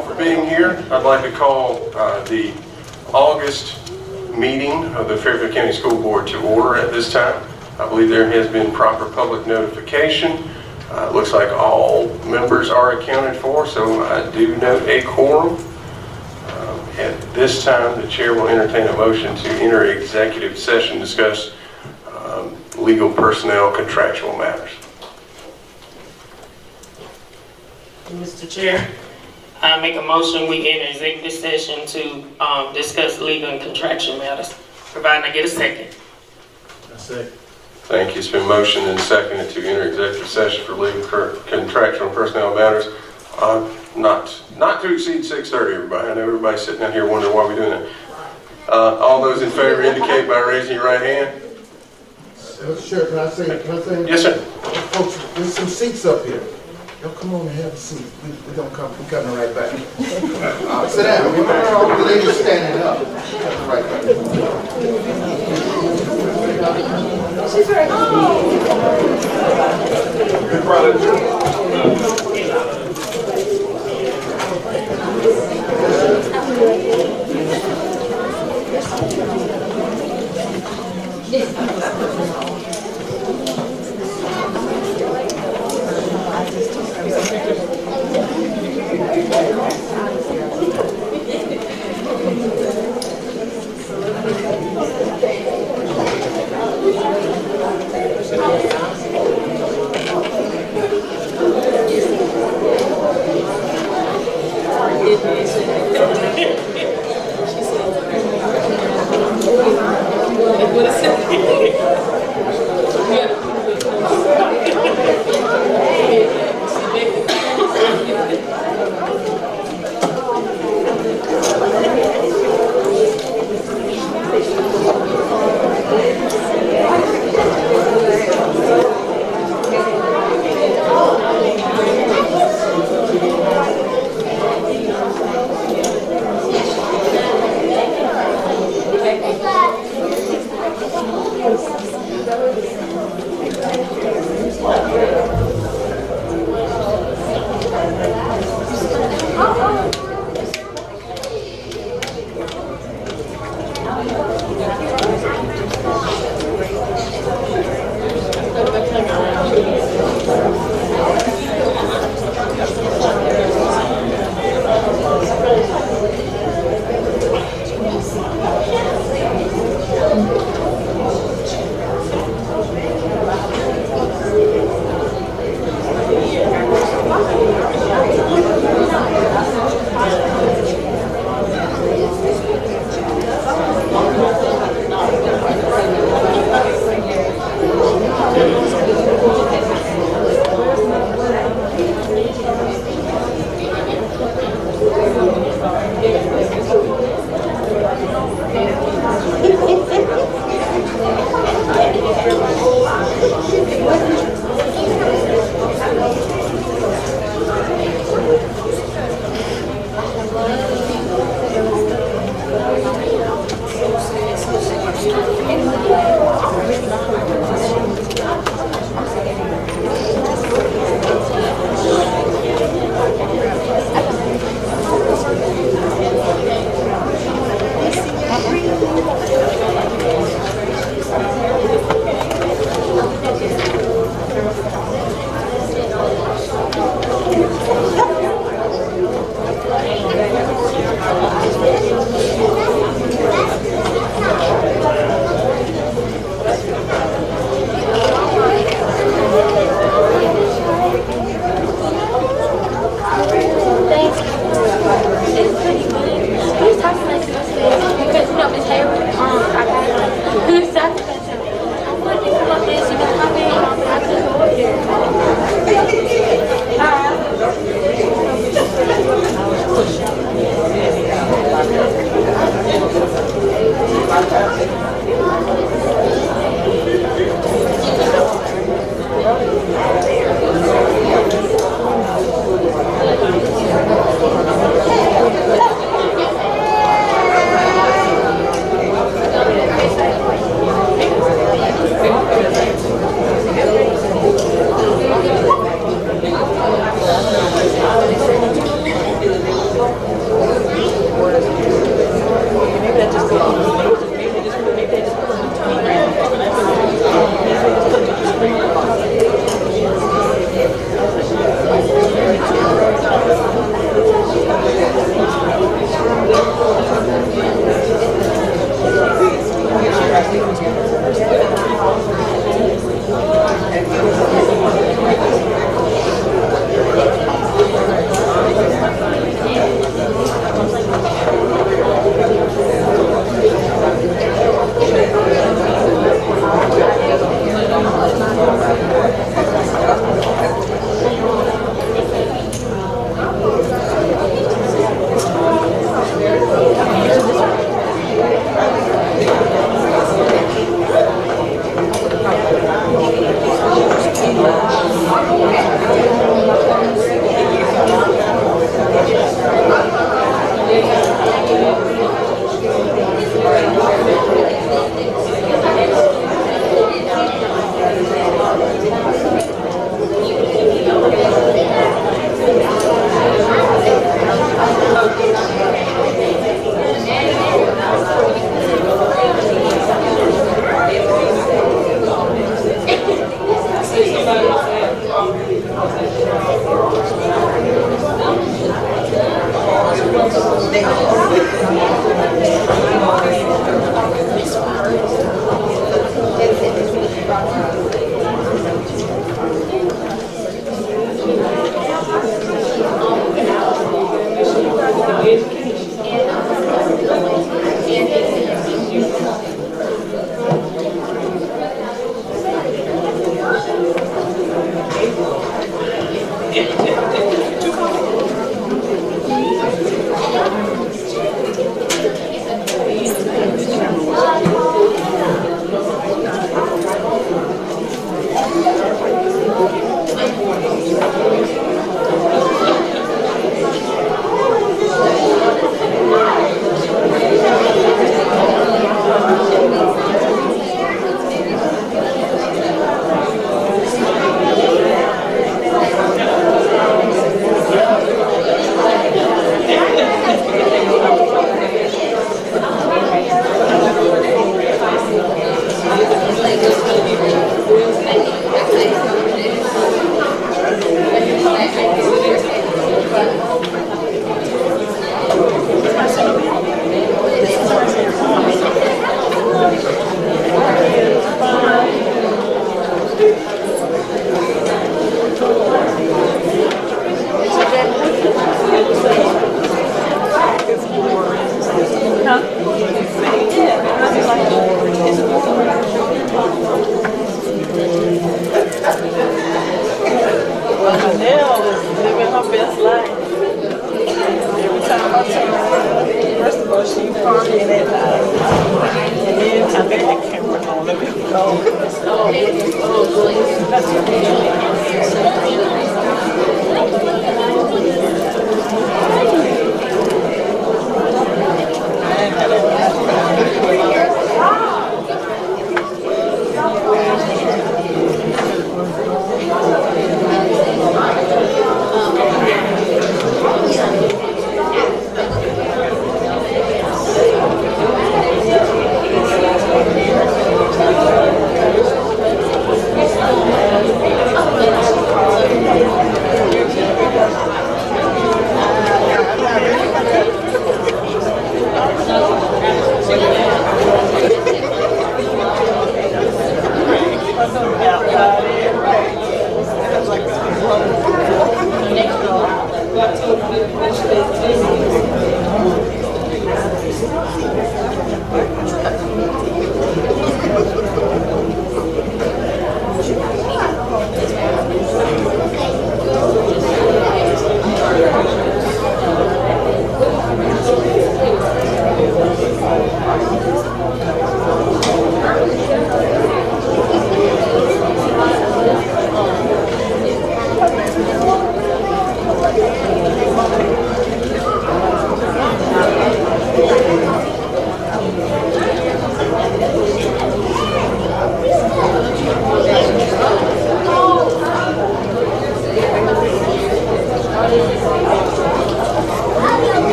all for being here. I'd like to call the August meeting of the Fairfield County School Board to order at this time. I believe there has been proper public notification. It looks like all members are accounted for, so I do note a quorum. At this time, the chair will entertain a motion to enter executive session, discuss legal, personnel, contractual matters. Mr. Chair, I make a motion we enter executive session to discuss legal and contractual matters, providing I get a second. I second. Thank you. It's been motioned and seconded to enter executive session for legal, contractual, and personnel matters. Not to exceed 6:30, everybody. I know everybody's sitting out here wondering why we're doing that. All those in favor indicate by raising your right hand. Mr. Chair, can I say? Yes, sir. Folks, there's some seats up here. Y'all come on and have a seat. We're coming right back. Sit down. The lady's standing up. Coming right back. She's right.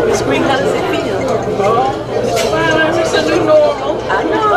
Miss Green, how does it feel? It's fine. It's a new normal. I know.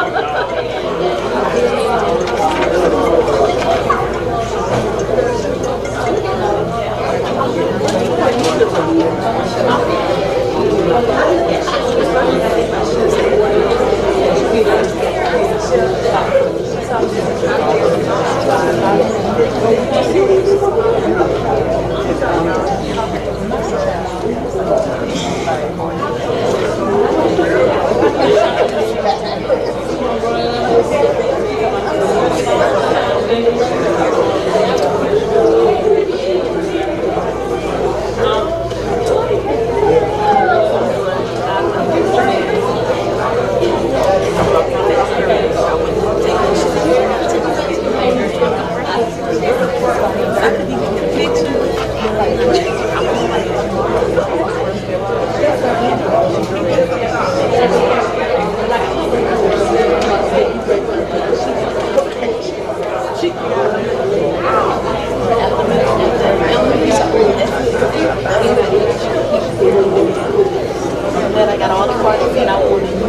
I got all the parties that I wanted.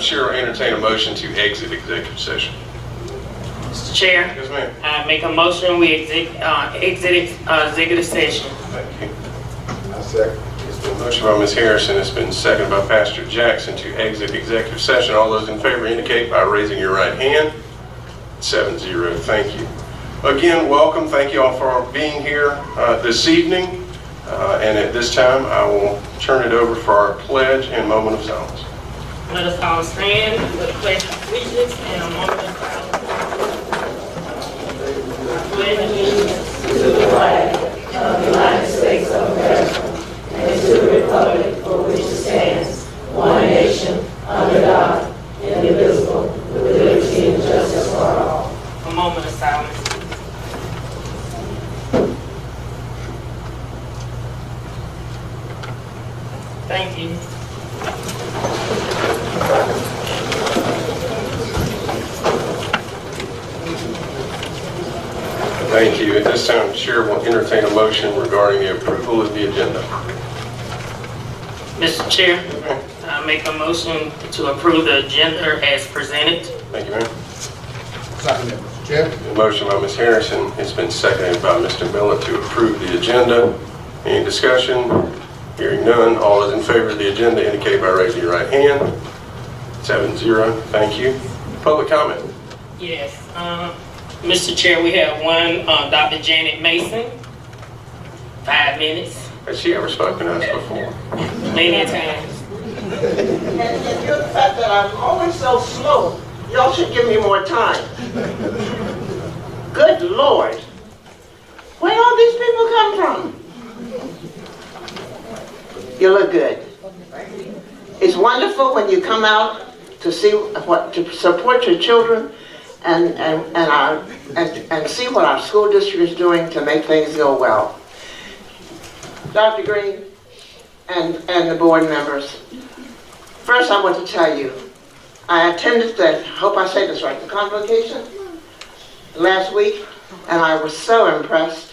Chair will entertain a motion to exit executive session. Mr. Chair, Yes, ma'am. I make a motion we exit executive session. Thank you. I second. It's been motion by Ms. Harrison. It's been seconded by Pastor Jackson to exit executive session. All those in favor indicate by raising your right hand. 7-0. Thank you. Again, welcome. Thank you all for being here this evening. And at this time, I will turn it over for our pledge and moment of silence. Let us all stand for the pledge of allegiance and a moment of silence. I pledge allegiance to the flag of the United States of America and to the republic for which it stands, one nation, under God, indivisible, with liberty and justice for all. a moment of silence. Thank you. Thank you. At this time, the Chair will entertain a motion regarding the approval of the agenda. Mr. Chair, I make a motion to approve the agenda as presented. Thank you, ma'am. Second, Mr. Chair. A motion by Ms. Harrison. It's been seconded by Mr. Miller to approve the agenda. Any discussion? Hearing none. All those in favor of the agenda indicate by raising your right hand. 7-0. Thank you. Public comment. Yes. Mr. Chair, we have one, Dr. Janet Mason. 5 minutes, Has she ever spoken to us before? many times. And due to the fact that I'm always so slow, y'all should give me more time. Good Lord. Where all these people come from? You look good. It's wonderful when you come out to see to support your children and see what our school district is doing to make things go well. Dr. Green and the board members, first I want to tell you, I attended the, hope I say this right, the convocation last week, and I was so impressed.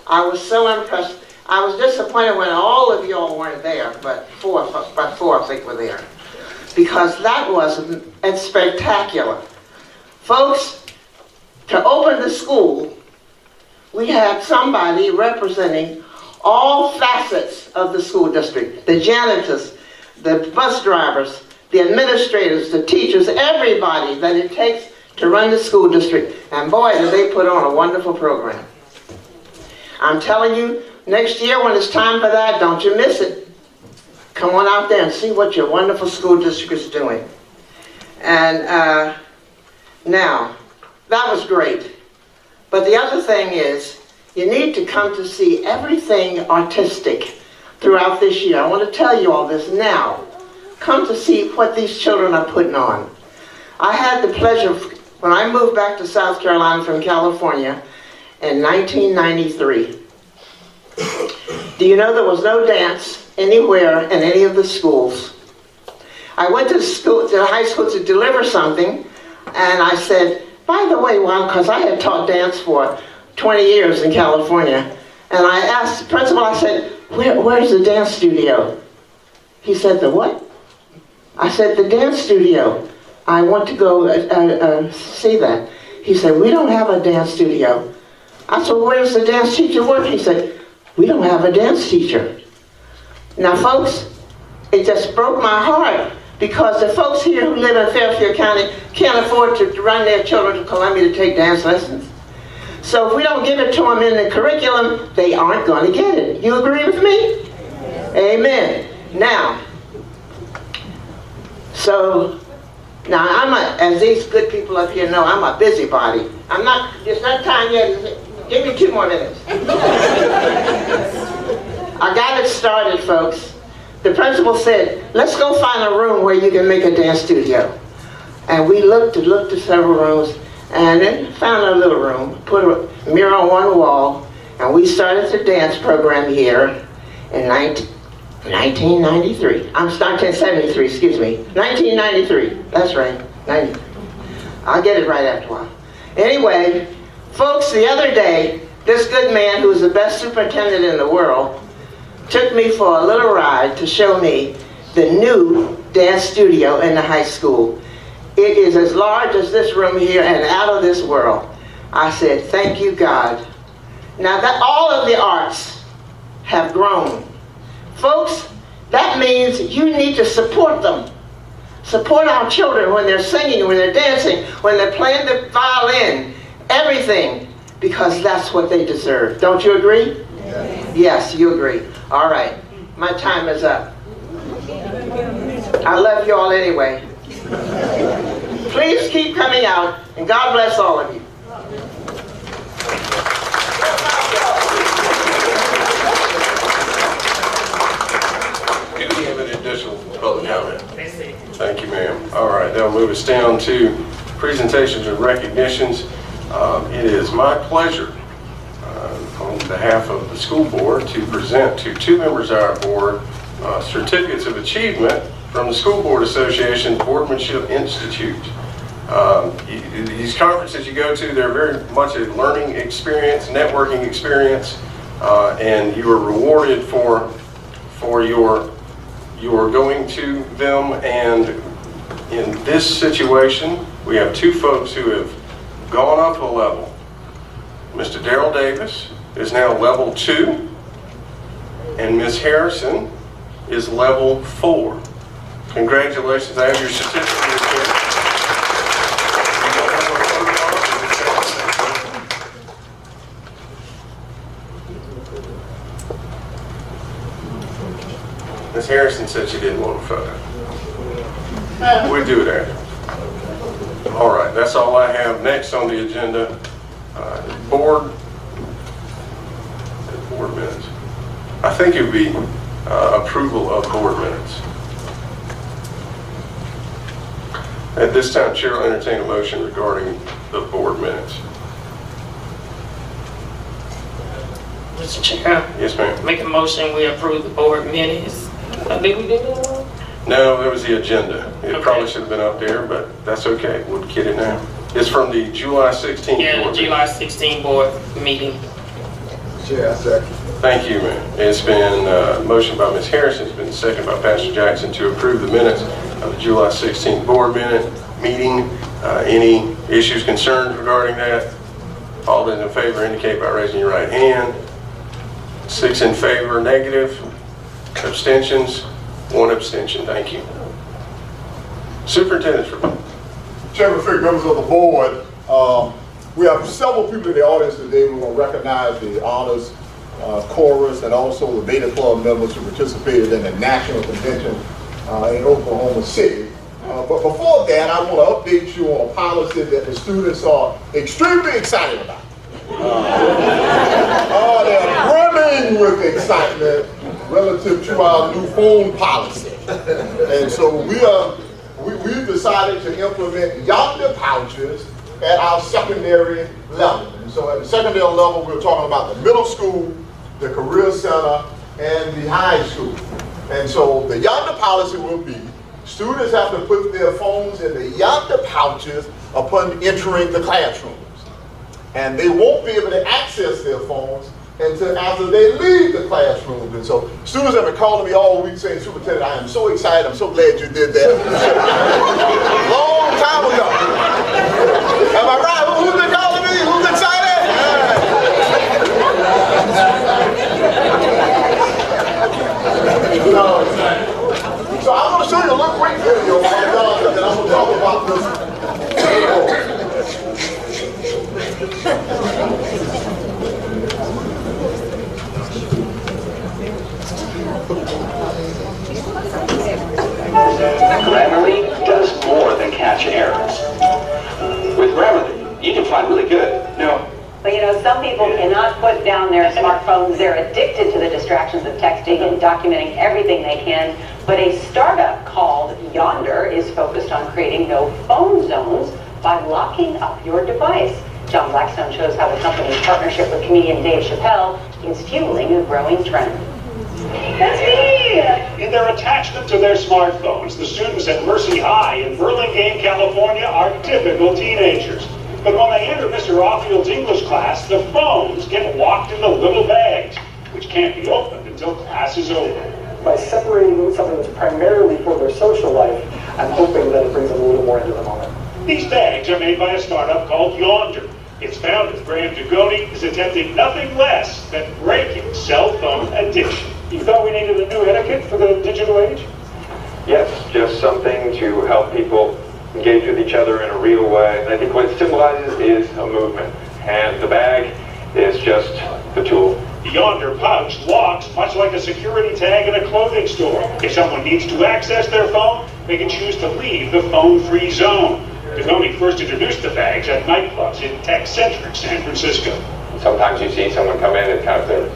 I was so impressed. I was disappointed when all of y'all weren't there, but four I think were there, because that was spectacular. Folks, to open the school, we had somebody representing all facets of the school district, the janitors, the bus drivers, the administrators, the teachers, everybody that it takes to run the school district. And boy, did they put on a wonderful program. I'm telling you, next year when it's time for that, don't you miss it. Come on out there and see what your wonderful school district is doing. And now, that was great. But the other thing is, you need to come to see everything artistic throughout this year. I want to tell you all this now. Come to see what these children are putting on. I had the pleasure, when I moved back to South Carolina from California in 1993. Do you know there was no dance anywhere in any of the schools? I went to school, to high school to deliver something, and I said, by the way, well, because I had taught dance for 20 years in California, and I asked the principal, I said, where's the dance studio? He said, the what? I said, the dance studio. I want to go see that. He said, we don't have a dance studio. I said, where's the dance teacher work? He said, we don't have a dance teacher. Now, folks, it just broke my heart, because the folks here who live in Fairfield County can't afford to run their children to Columbia to take dance lessons. So if we don't give it to them in the curriculum, they aren't going to get it. You agree with me? Amen. Now, as these good people up here know, I'm a busybody. It's not time yet. Give me 2 more minutes. I got it started, folks. The principal said, let's go find a room where you can make a dance studio. And we looked at several rooms, and then found a little room, put a mirror on one wall, and we started the dance program here in 1993. 1973, excuse me. 1993, that's right, 93. I'll get it right after a while. Anyway, folks, the other day, this good man, who's the best superintendent in the world, took me for a little ride to show me the new dance studio in the high school. It is as large as this room here and out of this world. I said, thank you, God. Now that all of the arts have grown. Folks, that means you need to support them. Support our children when they're singing, when they're dancing, when they're playing the violin, everything, because that's what they deserve. Don't you agree? Yes, you agree. All right, my time is up. I love you all anyway. Please keep coming out, and God bless all of you. Do we have any additional public comment? Thank you, ma'am. All right, that'll move us down to presentations and recognitions. It is my pleasure on behalf of the school board to present to two members of our board certificates of achievement from the School Board Association Boardmanship Institute. These conferences you go to, they're very much a learning experience, networking experience, and you are rewarded for your going to them. And in this situation, we have two folks who have gone up a level. Mr. Darrell Davis is now level 2, and Ms. Harrison is level 4. Congratulations, I have your certificate here. Ms. Harrison said she didn't want a photo. We do it after. All right, that's all I have. Next on the agenda, board minutes. I think it would be approval of board minutes. At this time, Chair will entertain a motion regarding the board minutes. Mr. Chair, Yes, ma'am. make a motion, we approve the board minutes. Did we do that? No, that was the agenda. It Okay. probably should have been up there, but that's okay. We'll get it now. It's from the July 16th Yeah, the board. July 16 board meeting. Chair, I second. Thank you, ma'am. It's been motioned by Ms. Harrison, it's been seconded by Pastor Jackson to approve the minutes of the July 16th board meeting. Any issues, concerns regarding that? All those in favor indicate by raising your right hand. 6 in favor, negative. Abstentions? 1 abstention. Thank you. Superintendent's report. Chairman Fick, members of the board, we have several people in the audience today. We want to recognize the honors chorus and also the Beta Club members who participated in the national convention in Oklahoma City. But before that, I want to update you on a policy that the students are extremely excited about. They're brimming with excitement relative to our new phone policy. And so we've decided to implement yonder pouches at our secondary level. And so at the secondary level, we're talking about the middle school, the career center, and the high school. And so the yonder policy will be students have to put their phones in the yonder pouches upon entering the classrooms. And they won't be able to access their phones until after they leave the classrooms. And so students have been calling me all week saying, Superintendent, I am so excited, I'm so glad you did that. Long time ago. Am I right? Who's been calling me? Who's excited? So I'm going to show you a little quick video and then I'm going to talk about this. Grammarly does more than catch errors. With Grammarly, you can find really good. No. But you know, some people cannot put down their smartphones. They're addicted to the distractions of texting and documenting everything they can. But a startup called Yonder is focused on creating no phone zones by locking up your device. John Blackstone shows how the company's partnership with comedian Dave Chappelle is fueling a growing trend. That's me! In their attachment to their smartphones, the students at Mercy High in Burlingame, California are typical teenagers. But when they enter Mr. Offield's English class, the phones get locked in the little bags, which can't be opened until class is over. by separating something that's primarily for their social life, I'm hoping that it brings them a little more into the moment. These bags are made by a startup called Yonder. Its founder, Graham Dugoni, is attempting nothing less than breaking cell phone addiction. You thought we needed a new etiquette for the digital age? Yes, just something to help people engage with each other in a real way. And I think what it symbolizes is a movement. And the bag is just the tool. The Yonder pouch locks much like a security tag in a clothing store. If someone needs to access their phone, they can choose to leave the phone-free zone. Dugoni first introduced the bags at nightclubs in tech-centric San Francisco. Sometimes you see someone come in and kind of their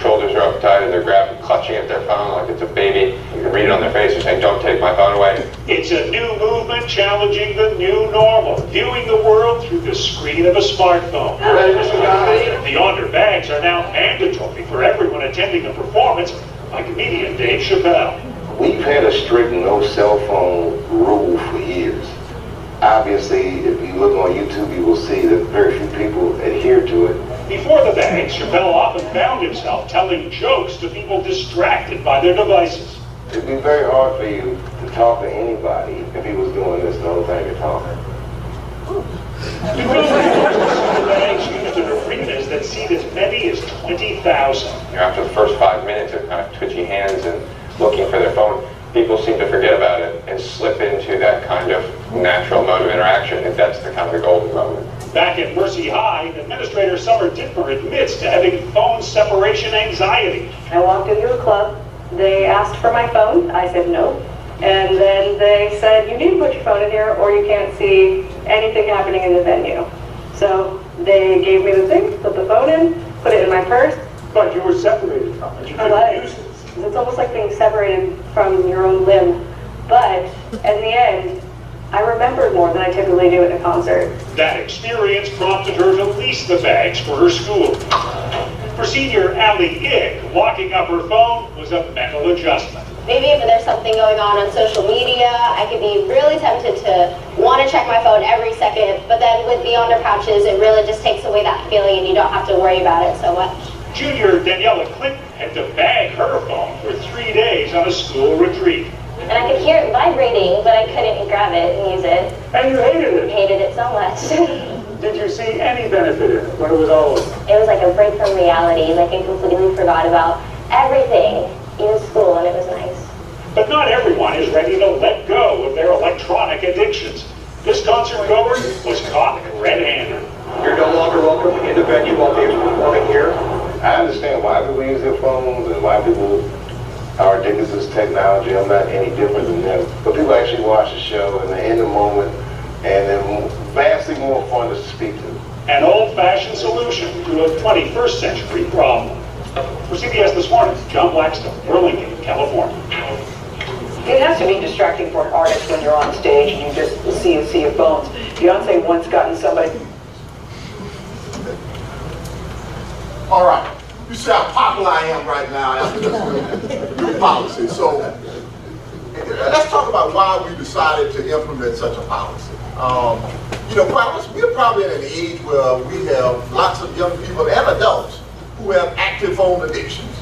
shoulders are up tight and they're grabbing, clutching at their phone like it's a baby. You can read it on their face. They're saying, "Don't take my phone away." It's a new movement challenging the new normal, viewing the world through the screen of a smartphone. The Yonder bags are now mandatory for everyone attending a performance by comedian Dave Chappelle. We've had a strict no cell phone rule for years. Obviously, if you look on YouTube, you will see that very few people adhere to it. Before the bags, Chappelle often found himself telling jokes to people distracted by their devices. It'd be very hard for you to talk to anybody if he was doing this the whole time you're talking. The bags used in arenas that seat as many as 20,000. After the first 5 minutes of kind of twitchy hands and looking for their phone, people seem to forget about it and slip into that kind of natural mode of interaction, and that's the kind of the golden moment. Back at Mercy High, Administrator Summer Dittmer admits to having phone separation anxiety. I walked into a club. They asked for my phone. I said no. And then they said, you need to put your phone in here or you can't see anything happening in the venue. So they gave me the thing, put the phone in, put it in my purse. But you were separated from it. You couldn't use it. It's almost like being separated from your own limb. But in the end, I remembered more than I typically do at a concert. That experience prompted her to lease the bags for her school. For senior Allie Ick, locking up her phone was a mental adjustment. Maybe if there's something going on social media, I could be really tempted to want to check my phone every second, but then with the Yonder pouches, it really just takes away that feeling and you don't have to worry about it so much. Junior Daniela Clinton had to bag her phone for 3 days on a school retreat. And I could hear it vibrating, but I couldn't grab it and use it. And you hated it? Hated it so much. Did you see any benefit in it when it was all over? It was like a break from reality, like I completely forgot about everything in school, and it was nice. But not everyone is ready to let go of their electronic addictions. This concert goer was caught red-handed. You're no longer welcome in the venue while Dave's performing here. I understand why people use their phones and why people are addicted to this technology. I'm not any different than them. But people actually watch the show and they're in the moment and they're vastly more fun to speak to. An old-fashioned solution to a 21st century problem. For CBS This Morning, John Blackstone, Burlingame, California. It has to be distracting for an artist when you're on stage and you just see a sea of phones. Beyonce once gotten somebody. All right. You see how popular I am right now after this new policy. So let's talk about why we decided to implement such a policy. You know, we're probably in an age where we have lots of young people and adults who have active phone addictions.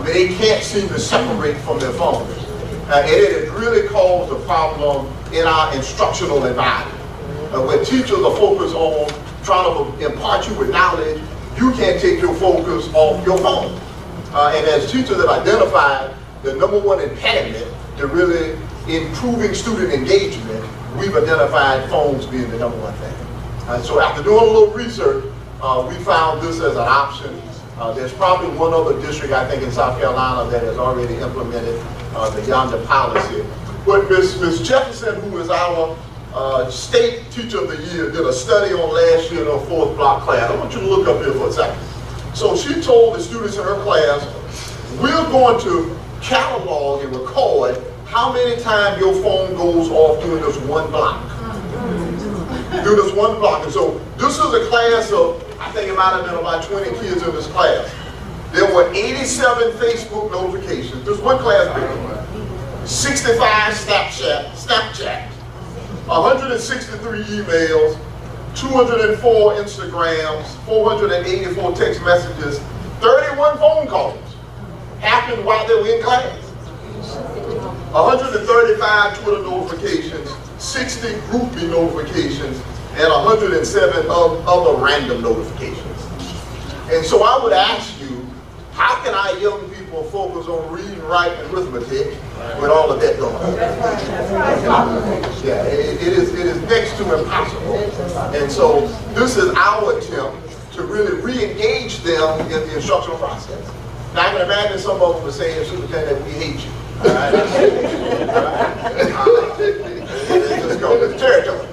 They can't seem to separate from their phones. And it has really caused a problem in our instructional environment. Where teachers are focused on trying to impart you with knowledge, you can't take your focus off your phone. And as teachers have identified, the number one impediment to really improving student engagement, we've identified phones being the number one thing. So after doing a little research, we found this as an option. There's probably one other district, I think in South Carolina, that has already implemented the Yonder policy. But Ms. Jefferson, who is our State Teacher of the Year, did a study on last year in her 4th block class. I want you to look up here for a second. So she told the students in her class, we're going to catalog and record how many times your phone goes off during this one block. During this one block. And so this is a class of, I think it might have been about 20 kids in this class. There were 87 Facebook notifications. This one class big. 65 Snapchat. 163 emails, 204 Instagrams, 484 text messages, 31 phone calls happened while they were in class. 135 Twitter notifications, 60 groupie notifications, and 107 other random notifications. And so I would ask you, how can our young people focus on reading, writing, and arithmetic with all of that going on? Yeah, it is next to impossible. And so this is our attempt to really re-engage them in the instructional process. Now I can imagine some of them are saying, Superintendent, we hate you. All right? Let's go to the territory.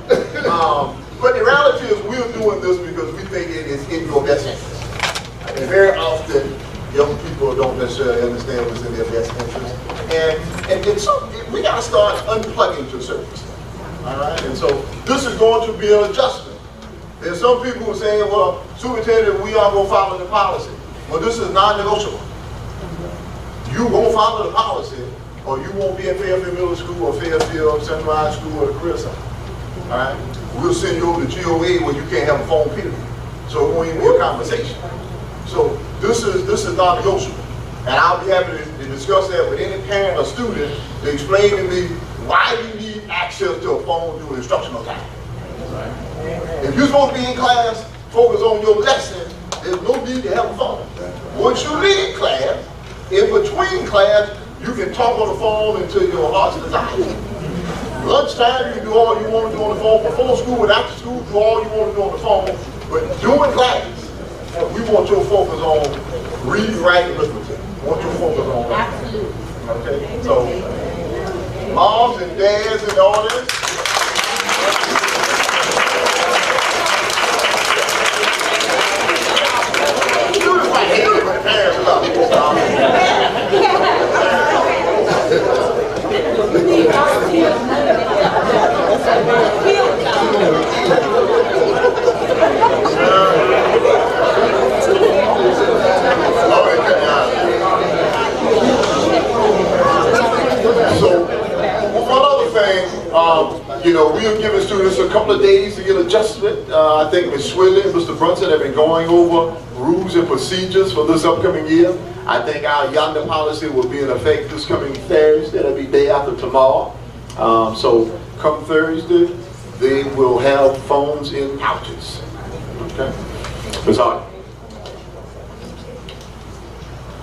But the reality is we're doing this because we think it is in your best interest. And very often, young people don't necessarily understand what's in their best interest. And so we got to start unplugging to a certain extent. All right? And so this is going to be an adjustment. There's some people who are saying, well, Superintendent, we are going to follow the policy. Well, this is non-negotiable. You won't follow the policy, or you won't be at Fairfield Middle School or Fairfield Central High School or the career center. All right? We'll send you over to GOA where you can't have a phone period. So it won't even be a conversation. So this is non-negotiable. And I'll be happy to discuss that with any parent or student to explain to me why you need access to a phone during instructional time. If you're supposed to be in class, focus on your lesson, there's no need to have a phone. Once you leave class, in between class, you can talk on the phone until your heart's desire. Lunchtime, you can do all you want to do on the phone. Before school and after school, do all you want to do on the phone. But during class, we want your focus on reading, writing, arithmetic. We want your focus on that. Okay? So, moms and dads and all this. Parents love it. So, one other thing, you know, we are giving students a couple of days to get adjustment. I think Ms. Swilly and Mr. Brunson have been going over rules and procedures for this upcoming year. I think our Yonder policy will be in effect this coming Thursday. That'll be day after tomorrow. So come Thursday, they will have phones in pouches. Okay? Ms. Hart.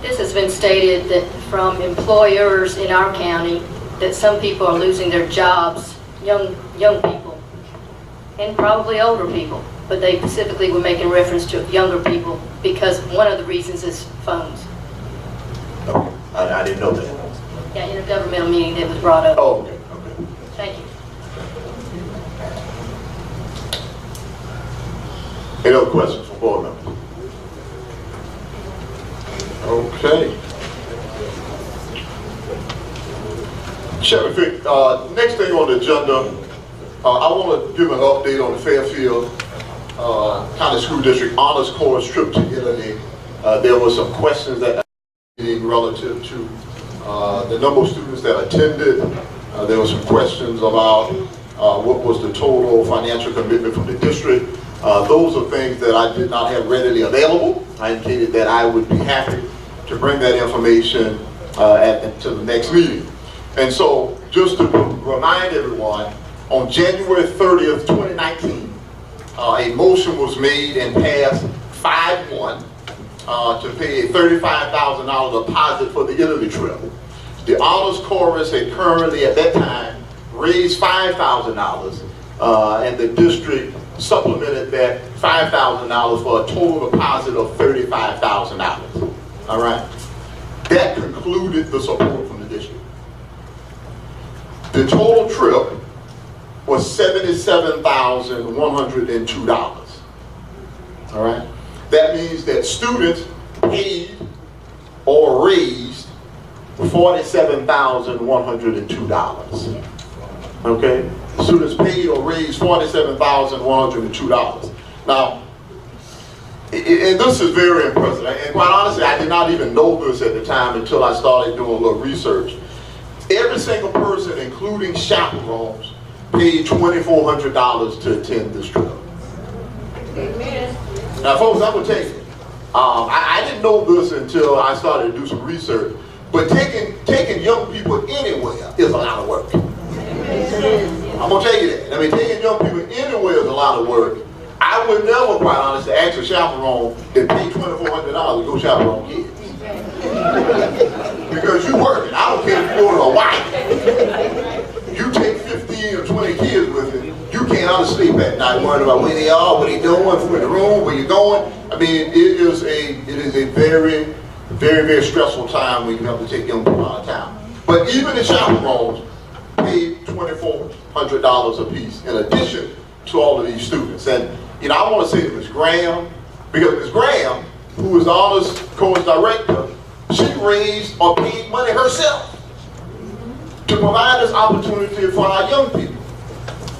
This has been stated that from employers in our county that some people are losing their jobs, young people, and probably older people. But they specifically were making reference to younger people because one of the reasons is phones. Okay. I didn't know that. Yeah, in a governmental meeting that was brought up. Oh, okay. Okay. Thank you. Any other questions from board members? Okay. Chairman Fick, next thing on the agenda, I want to give an update on the Fairfield County School District Honors Course trip to Italy. There were some questions that relative to the number of students that attended. There were some questions about what was the total financial commitment from the district. Those are things that I did not have readily available. I indicated that I would be happy to bring that information to the next meeting. And so, just to remind everyone, on January 30th, 2019, a motion was made and passed 5-1 to pay a $35,000 deposit for the Italy trip. The honors chorus had currently, at that time, raised $5,000, and the district supplemented that $5,000 for a total deposit of $35,000. All right? That concluded the support from the district. The total trip was $77,102. All right? That means that students paid or raised $47,102. Okay? Students paid or raised $47,102. Now, and this is very impressive. And quite honestly, I did not even know this at the time until I started doing a little research. Every single person, including chaperones, paid $2,400 to attend this trip. Amen. Now, folks, I'm going to tell you, I didn't know this until I started to do some research, But taking young people anywhere is a lot of work. I'm gonna tell you that. I mean, taking young people anywhere is a lot of work. I would never, quite honestly, ask a chaperone to pay $2,400 to go chaperone kids. Because you working. I don't care if you go to Hawaii. You take 15 or 20 kids with you, you can't undersleep at night worrying about where they are, what they doing, who in the room, where you're going. I mean, it is a very, very, very stressful time when you have to take young people out of town. But even the chaperones pay $2,400 a piece in addition to all of these students. And I want to say to Ms. Graham, because Ms. Graham, who is the honors course director, she raised or paid money herself to provide this opportunity for our young people.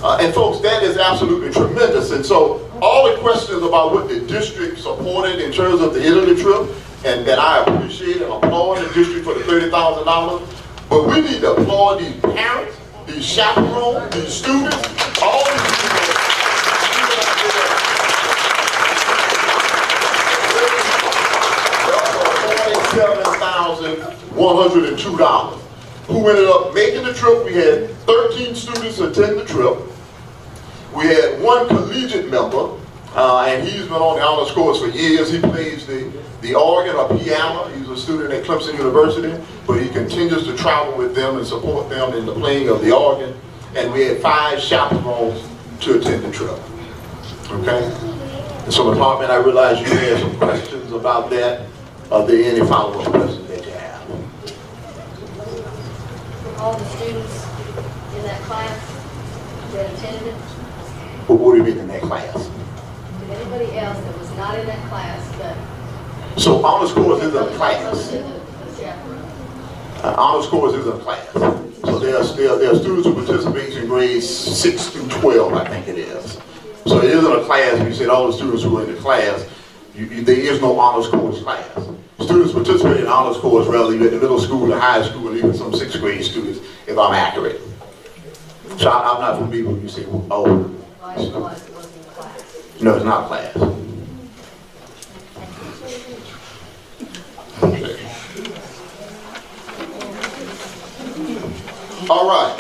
And folks, that is absolutely tremendous. And so all the questions about what the district supported in terms of the Italy trip, and I appreciate and applaud the district for the $30,000, but we need to applaud these parents, these chaperones, these students, all these people. $47,102 who ended up making the trip. We had 13 students attend the trip. We had one collegiate member, and he's been on the honors course for years. He plays the organ or piano. He's a student at Clemson University, but he continues to travel with them and support them in the playing of the organ. And we had 5 chaperones to attend the trip. Okay? And so, Ms. Hartman, I realize you had some questions about that. Are there any follow-up questions that you have? All the students in that class that attended it? What do you mean in that class? Did anybody else that was not in that class that... So honors course is a class. Honors course is a class. So there are students who participate in grades 6 through 12, I think it is. So it isn't a class. You said all the students who are in the class. There is no honors course class. Students participate in honors course rather you at the middle school, the high school, and even some 6th grade students, if I'm accurate. So I'm not from people you say, oh. No, it's not a class. Okay. All right.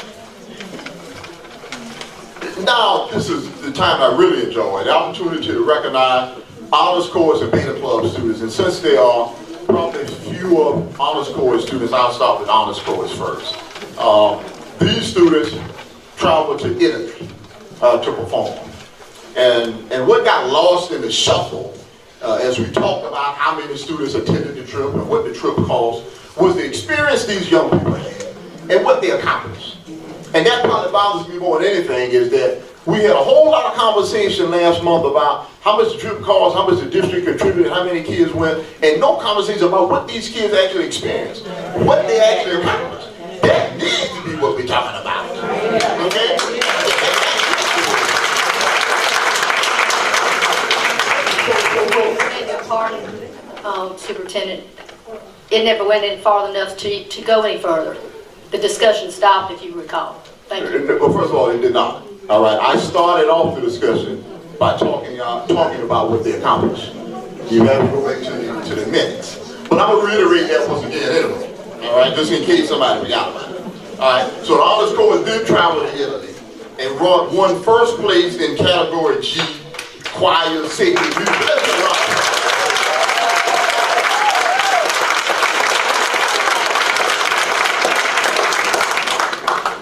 Now, this is the time I really enjoy, the opportunity to recognize honors course and beta club students. And since there are probably fewer honors course students, I'll start with honors course first. These students travel to Italy to perform. And what got lost in the shuffle as we talked about how many students attended the trip and what the trip cost was the experience these young people had and what they accomplished. And that probably bothers me more than anything is that we had a whole lot of conversation last month about how much the trip cost, how much the district contributed, how many kids went, and no conversation about what these kids actually experienced, what they actually accomplished. That needs to be what we're talking about. Okay? Superintendent, it never went in far enough to go any further. The discussion stopped, if you recall. Thank you. Well, first of all, it did not. All right, I started off the discussion by talking about what they accomplished. You have to go back to the minutes. But I'm going to reiterate that once again anyway. All right, just in case somebody forgot about it. All right, so the honors course did travel to Italy and won first place in category G, choir, sacred music.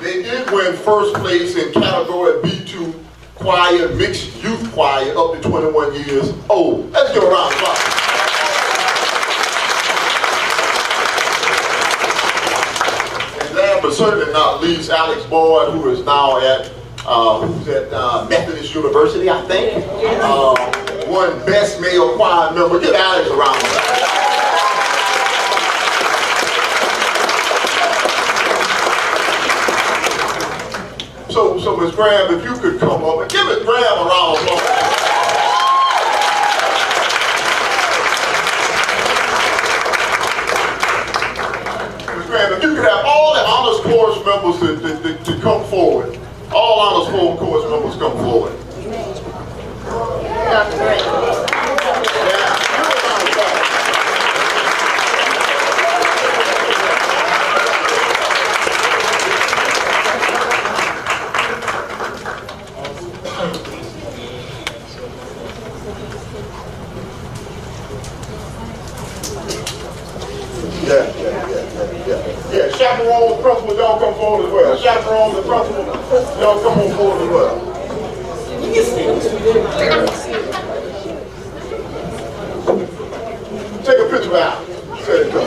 They did win first place in category B2 choir, mixed youth choir up to 21 years old. Let's give a round of applause. And last but certainly not least, Alex Boyd, who is now at Methodist University, I think. Won best male choir member. Give Alex a round of applause. So Ms. Graham, if you could come up and give Ms. Graham a round of applause. Ms. Graham, if you could have all the honors course members to come forward. All honors course members come forward. Dr. Graham. Yeah, chaperone, the principal, y'all come forward as well. Chaperone, the principal, y'all come on forward as well. Take a picture out. Set it up.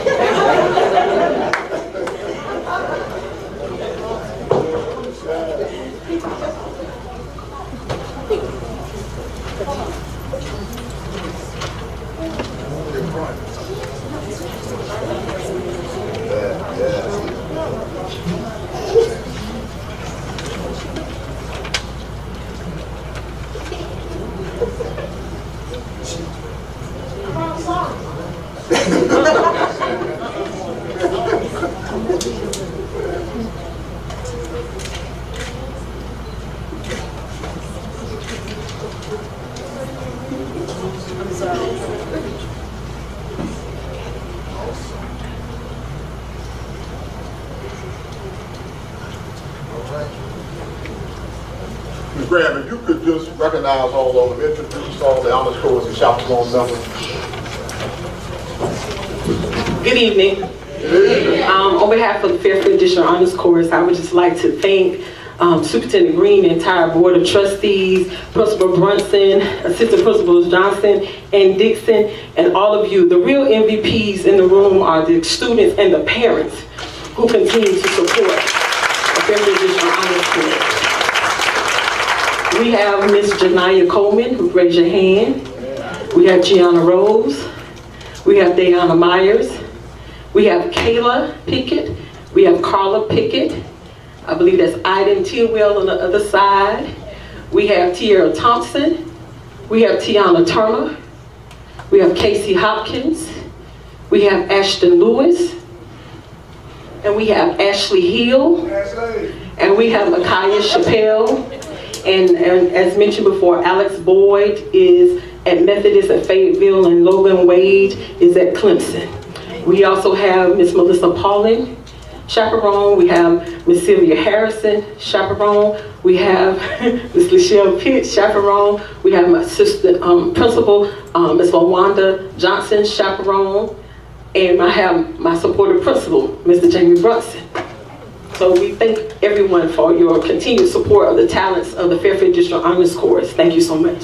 Ms. Graham, if you could just recognize all of them, introduce all the honors codes and chaperone members. Good evening. On behalf of the Fairfield District Honors Course, I would just like to thank Superintendent Green, the entire Board of Trustees, Principal Brunson, Assistant Principals Johnson and Dixon, and all of you. The real MVPs in the room are the students and the parents who continue to support the Fairfield District Honors Course. We have Ms. Janiyah Coleman, who raised your hand. We have Gianna Rose. We have Dayana Myers. We have Kayla Pickett. We have Carla Pickett. I believe that's Iden Tillwell on the other side. We have Tierra Thompson. We have Tiana Turner. We have Casey Hopkins. We have Ashton Lewis. And we have Ashley Hill. And we have Micaiah Chappelle. And as mentioned before, Alex Boyd is at Methodist at Fayetteville, and Logan Wade is at Clemson. We also have Miss Melissa Pauling, chaperone. We have Miss Sylvia Harrison, chaperone. We have Miss Lachelle Pitt, chaperone. We have my assistant principal, Miss LaWanda Johnson, chaperone. And I have my supportive principal, Mr. Jamie Brunson. So we thank everyone for your continued support of the talents of the Fairfield District Honors Course. Thank you so much.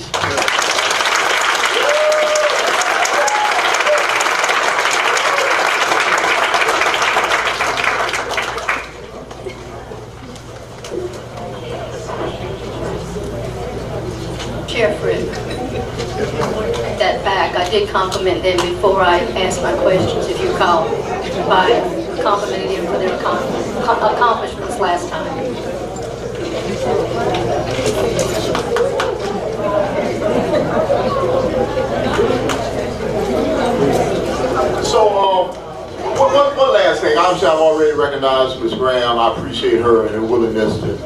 Chair Frick, that back, I did compliment them before I asked my questions, if you recall, by complimenting them for their accomplishments last time. So, one last thing. Obviously, I've already recognized Ms. Graham. I appreciate her and her willingness to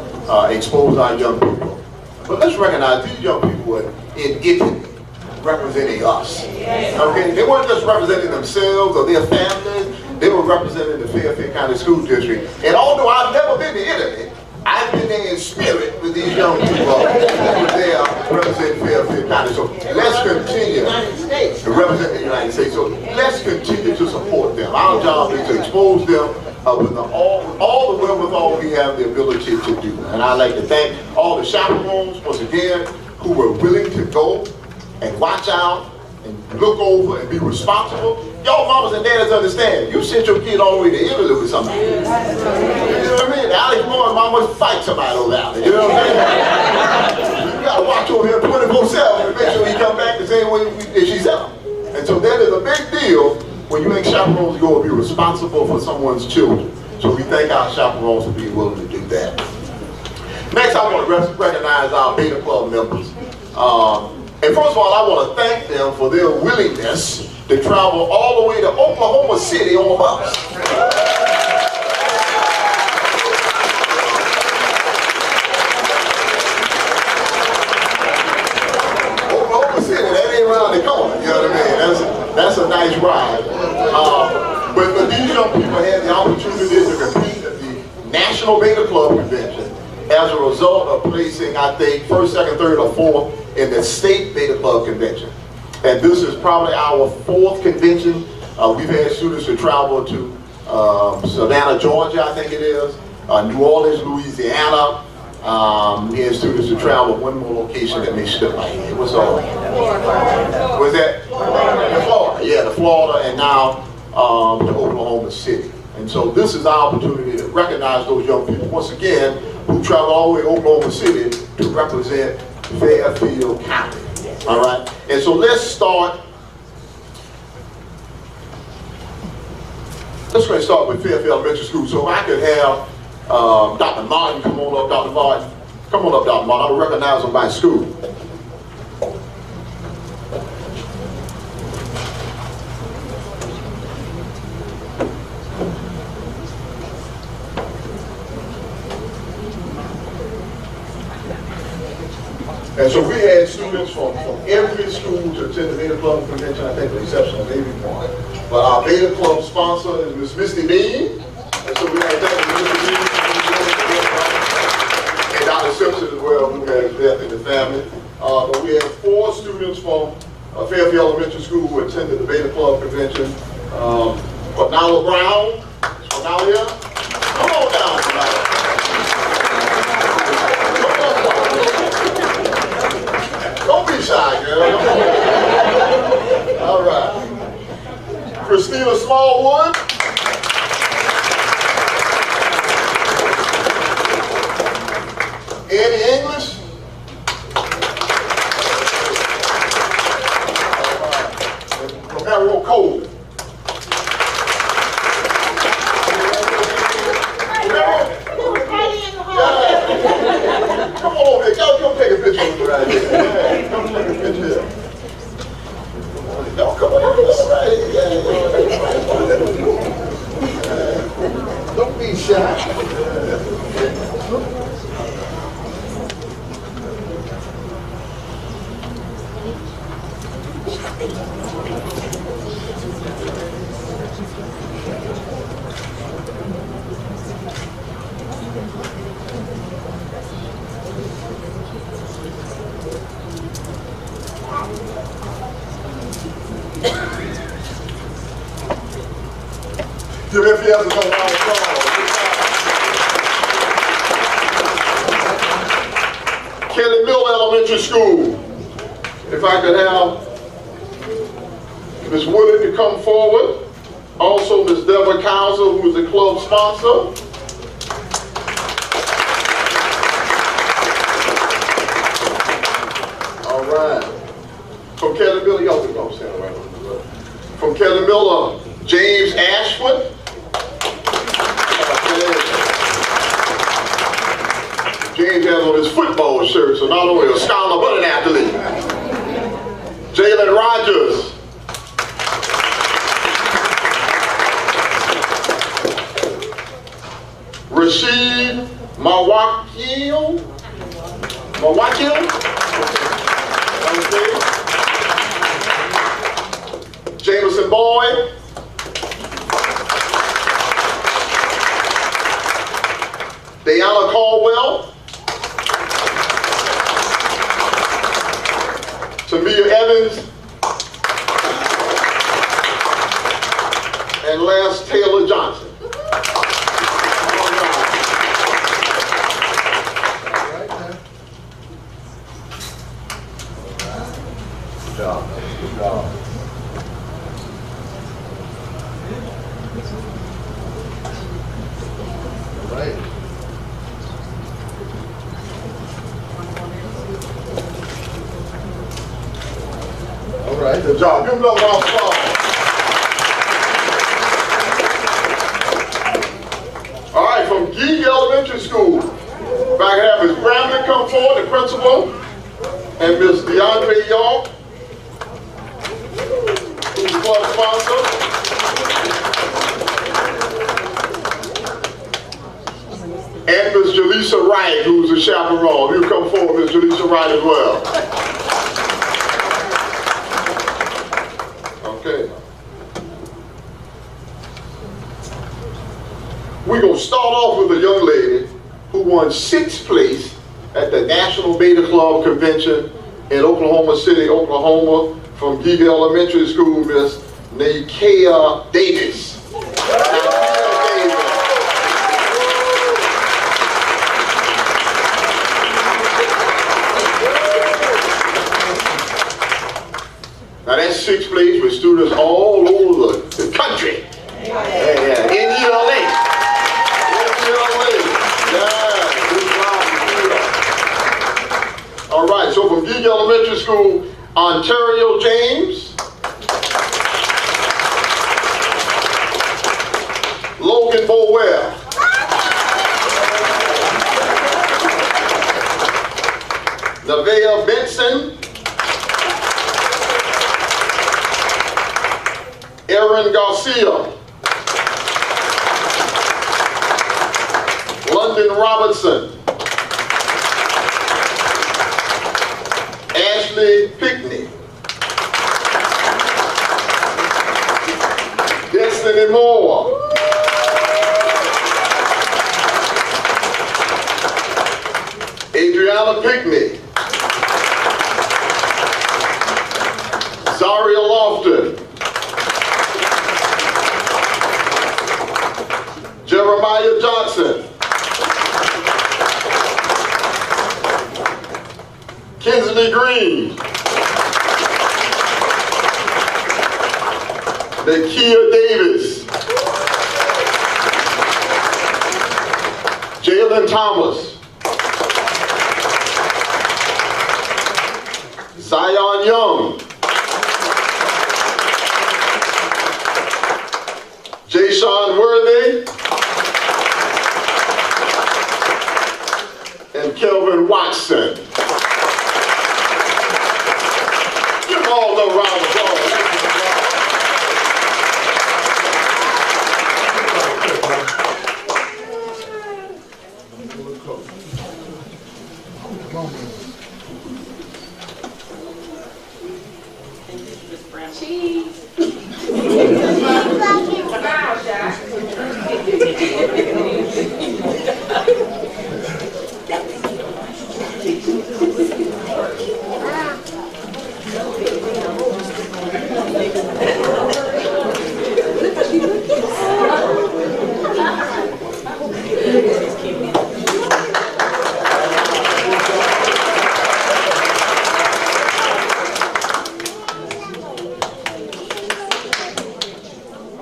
expose our young people. But let's recognize these young people were in Italy representing us. Okay? They weren't just representing themselves or their families. They were representing the Fairfield County School District. And although I've never been to Italy, I've been there in spirit with these young people there representing Fairfield County. So let's continue to represent the United States. So let's continue to support them. Our job is to expose them with all the wherewithal we have the ability to do. And I'd like to thank all the chaperones, once again, who were willing to go and watch out and look over and be responsible. Y'all mamas and daddies understand. You sent your kid all the way to Italy with somebody. You know what I mean? Alex Moore and mama fight somebody over there. You know what I'm saying? You gotta watch over here 24/7 and make sure he come back the same way that she's out. And so that is a big deal when you make chaperones go and be responsible for someone's children. So we thank our chaperones for being willing to do that. Next, I want to recognize our Beta Club members. And first of all, I want to thank them for their willingness to travel all the way to Oklahoma City on a bus. Oklahoma City, that ain't around the corner, you know what I mean? That's a nice ride. But these young people had the opportunity to compete at the National Beta Club Convention as a result of placing, I think, first, second, third, or fourth in the State Beta Club Convention. And this is probably our fourth convention We've had students to travel to Savannah, Georgia, I think it is, New Orleans, Louisiana. We had students to travel. One more location that may slip my head. What's all? Was that? Florida. Yeah, to Florida, and now to Oklahoma City. And so this is our opportunity to recognize those young people, once again, who travel all the way to Oklahoma City to represent Fairfield County. All right? And so let's start. Let's go and start with Fairfield Elementary School. So if I could have Dr. Martin come on up, Dr. Martin. Come on up, Dr. Martin. I will recognize him by school. And so we had students from every school to attend the Beta Club convention, I think with the exception of maybe one. But our Beta Club sponsor is Miss Misty Dean. And so we had that with Misty Dean. And Dr. Simpson as well, who has death in the family. But we had 4 students from Fairfield Elementary School who attended the Beta Club convention. Nala Brown, is Nala here? Come on down tonight. Don't be shy, girl. All right. Christina Smallwood. Eddie English. All right. Romero Cole. Come on over here. Y'all come take a picture with me right here. Yeah, come take a picture here. Y'all come on right here. Yeah. Don't be shy. Give FCSD a round of applause. Kelly Mill Elementary School. If I could have Ms. Woodard to come forward. Also Ms. Deborah Couser, who is the club sponsor. All right. From Kelly Miller, y'all can go stand right over. From Kelly Miller, James Ashford. James has on his football shirt, so not only a scholar, but an athlete. Jalen Rogers. Rashid Mawakil. Jameson Boyd. Deanna Caldwell. Tamia Evans. And last, Taylor Johnson. Good job. Good job. All right. All right, good job. Give them another round of applause. All right, from Gee Elementary School, if I can have Ms. Bramlett come forward, the principal, and Ms. DeAndre York, who's the club sponsor. And Ms. Jaleesa Wright, who's the chaperone. You come forward, Ms. Jaleesa Wright as well. Okay. We're going to start off with a young lady who won 6th place at the National Beta Club Convention in Oklahoma City, Oklahoma, from Gee Elementary School, Miss Nakia Davis. Now that's sixth place with students all over the country. Yeah. In ELA. Yeah, good job. All right, so from Gig Elementary School, Ontario James. Logan Bowell. Nevaeh Benson. Aaron Garcia. London Robertson. Ashley Pickney. Destiny Moore. Adriana Pickney. Zaria Lofton. Jeremiah Johnson. Kinsley Green. Nakia Davis. Jalen Thomas. Zion Young. Jayshawn Worthy. And Kelvin Watson. Give all the round of applause.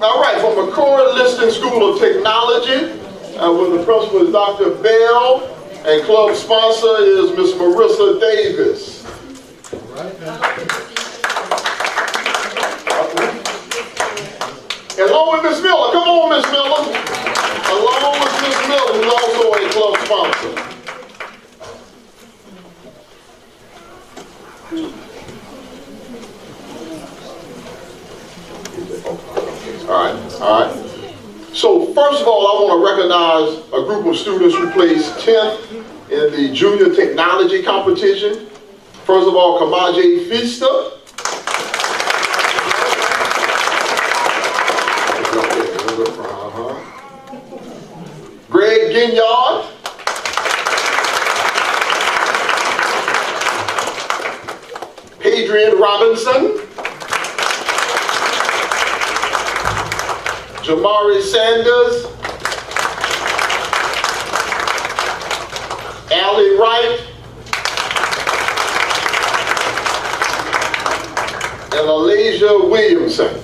All right, from McCord Liston School of Technology, where the principal is Dr. Bell, and club sponsor is Ms. Marissa Davis. Along with Ms. Miller, come on, Ms. Miller. Along with Ms. Miller, who's also a club sponsor. All right. So first of all, I want to recognize a group of students who placed 10th in the junior technology competition. First of all, Kamaje Fista. Greg Ginyard. Adrian Robinson. Jamari Sanders. Allie Wright. And Alasia Williamson.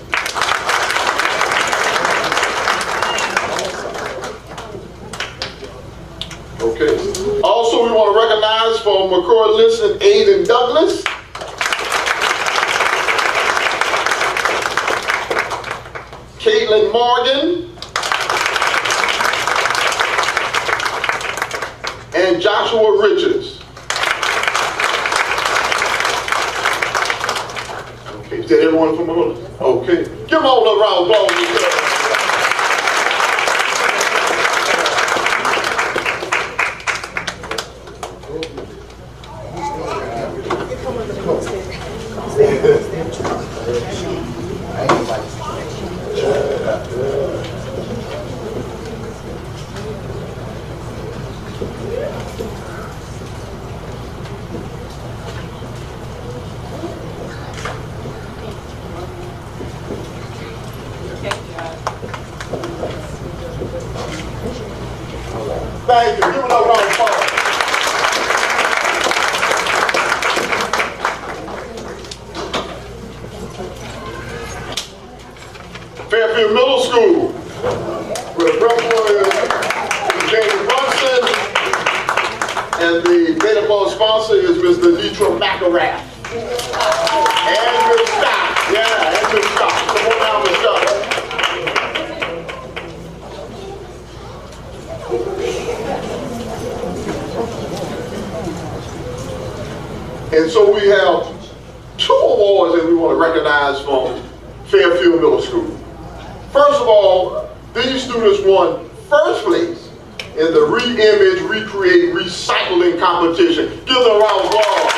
Okay. Also, we want to recognize from McCord Liston, Aiden Douglas. Caitlin Morgan. And Joshua Richards. Okay, is that everyone from McCord? Okay. Give them all a round of applause. Thank you. Give it up, round of applause. Fairfield Middle School, where the principal is James Brunson, and the baseball sponsor is Mr. Detroit McElrath. And Ms. Scott. Yeah, and Ms. Scott. Come on down, Ms. Scott. And so we have 2 awards that we want to recognize from Fairfield Middle School. First of all, these students won first place in the Re-Image, Recreate, Recycling competition. Give them a round of applause.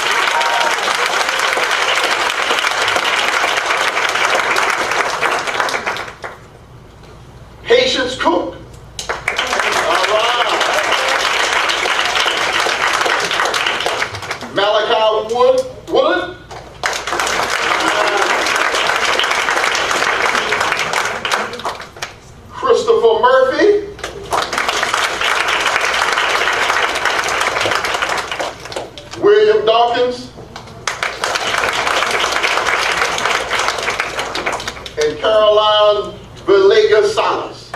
Patience Cook. All right. Malachi Wood. Christopher Murphy. William Dawkins. And Caroline Villegas Salas.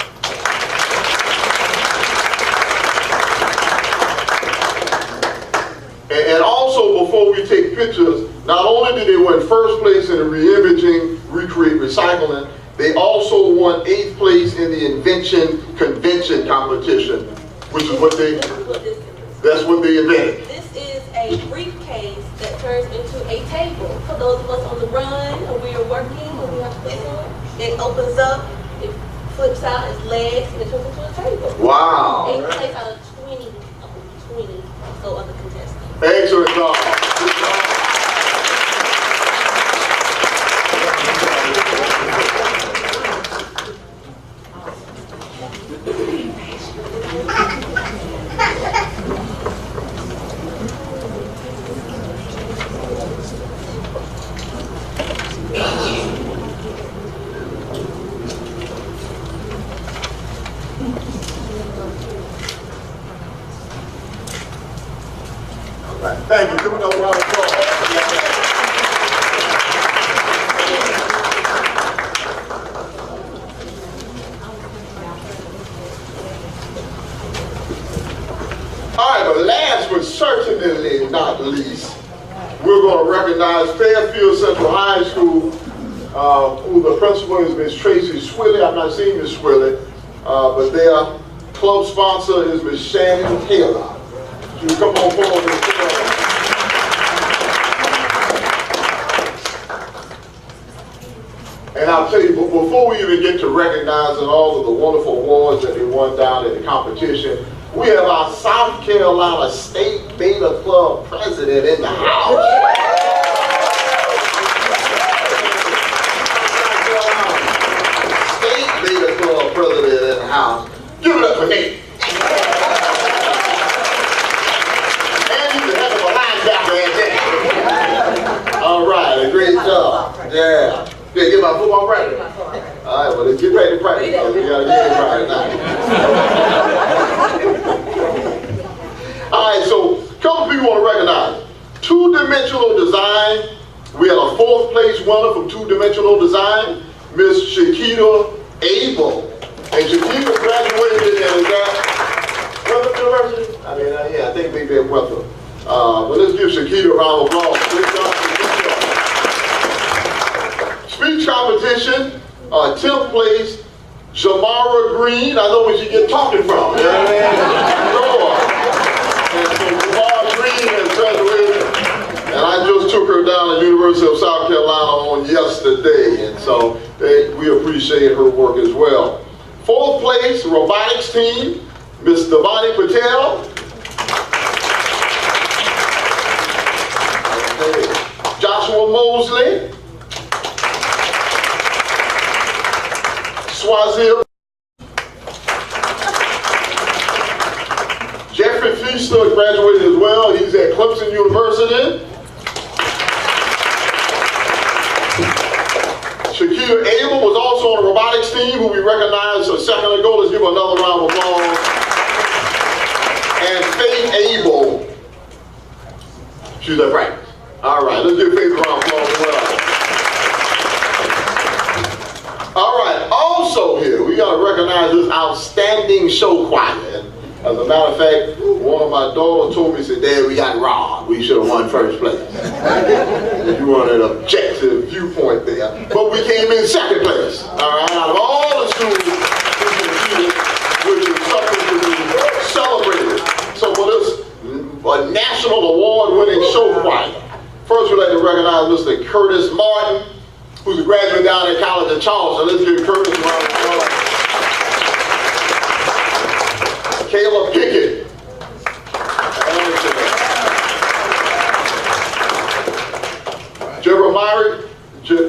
And also, before we take pictures, not only did they win first place in the Re-Imaging, Recreate, Recycling, they also won 8th place in the Invention Convention competition, which is what that's what they invented. This is a briefcase that turns into a table. For those of us on the run, or we are working, or we have to put on, it opens up, it flips out its legs, and it turns into a table. Wow. And it takes out 20 so other contestants. Excellent job. Good job. Thank you. Give it up, round of applause. All right, but last but certainly not least, we're going to recognize Fairfield Central High School, who the principal is Ms. Tracy Swilly. I've not seen Ms. Swilly, but their club sponsor is Ms. Shannon Taylor. You come on forward, Ms. Taylor. And I'll tell you, before we even get to recognizing all of the wonderful awards that they won down in the competition, we have our South Carolina State Beta Club president in the house. State Beta Club president in the house. Give it up for Nate. And he's a heck of a linebacker at that. All right, a great job. Yeah. Yeah, get my football practice. All right, well, let's get ready to practice. We gotta get it right now. All right, so a couple people want to recognize. Two-dimensional design. We had a 4th place winner from two-dimensional design, Miss Shakita Abel. And Shakita graduated in Winthrop University. I mean, yeah, I think maybe at Winthrop. But let's give Shakita a round of applause. Great job. Speech competition, 10th place, Jamara Green. I know where she get talking from. You know what I mean? And so Jamara Green has graduated, and I just took her down to the University of South Carolina on yesterday, and so we appreciate her work as well. 4th place, robotics team, Miss Devani Patel. Okay. Joshua Mosley. Swazil. Jeffrey Feaster graduated as well. He's at Clemson University. Shakita Abel was also on the robotics team, who we recognized a second ago. Let's give her another round of applause. Faith Abel. She's at practice. All right, let's give Faith a round of applause as well. All right, also here, we got to recognize this outstanding show choir. And as a matter of fact, one of my daughters told me, said, Dad, we got robbed. We should have won first place. If you want an objective viewpoint there. But we came in second place. All right, out of all the schools we competed, which is something to be celebrated. So for this national award-winning show choir, first we'd like to recognize Mr. Curtis Martin, who's a graduate down at College of Charleston. Let's give Curtis a round of applause. Kayla Pickett.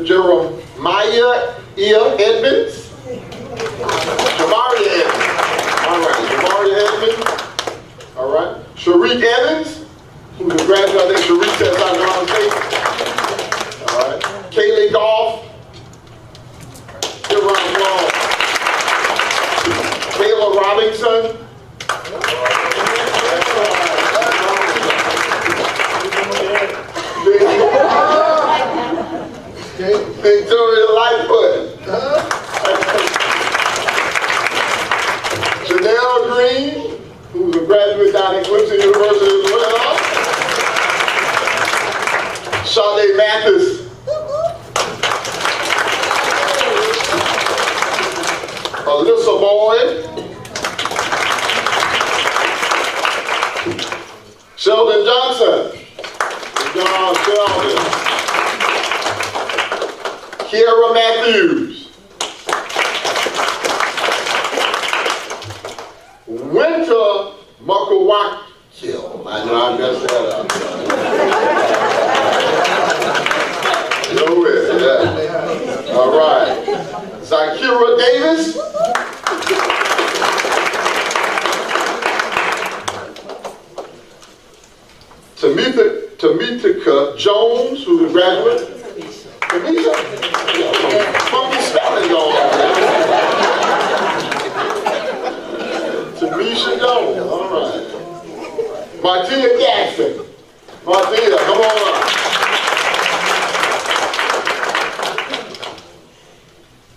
Jeremiah Edmonds. Jamaria Edmonds. All right, Jamaria Edmonds. All right. Sharik Evans, who's a graduate, I think Sharik at South Carolina State. All right. Kaylee Goff. Give a round of applause. Kayla Robinson. Victoria Lightfoot. Chanel Green, who's a graduate down at Clemson University as well. Sade Mathis. Alyssa Boyd. Sheldon Johnson. John Sheldon. Kiara Matthews. Winter Mukawakil. I know I messed that up. No way, yeah. All right. Zakira Davis. Tamika Jones, who's a graduate. Tamisha? Funky spelling going on. Tamisha Jones, all right. Martia Jackson. Martia, come on up.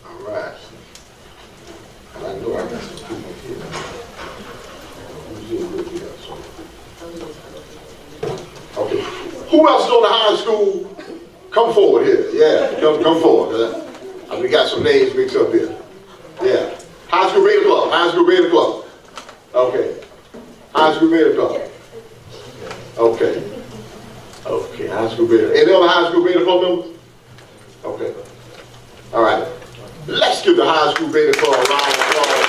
All right. I know I got some people here. Okay. Who else is on the high school? Come forward here. Yeah, come forward. We got some names mixed up here. Yeah. High school beta club. High school beta club. Okay. High school beta club. Okay. Okay. High school beta. Any other high school beta club members? Okay. All right. Let's give the high school beta club a round of applause.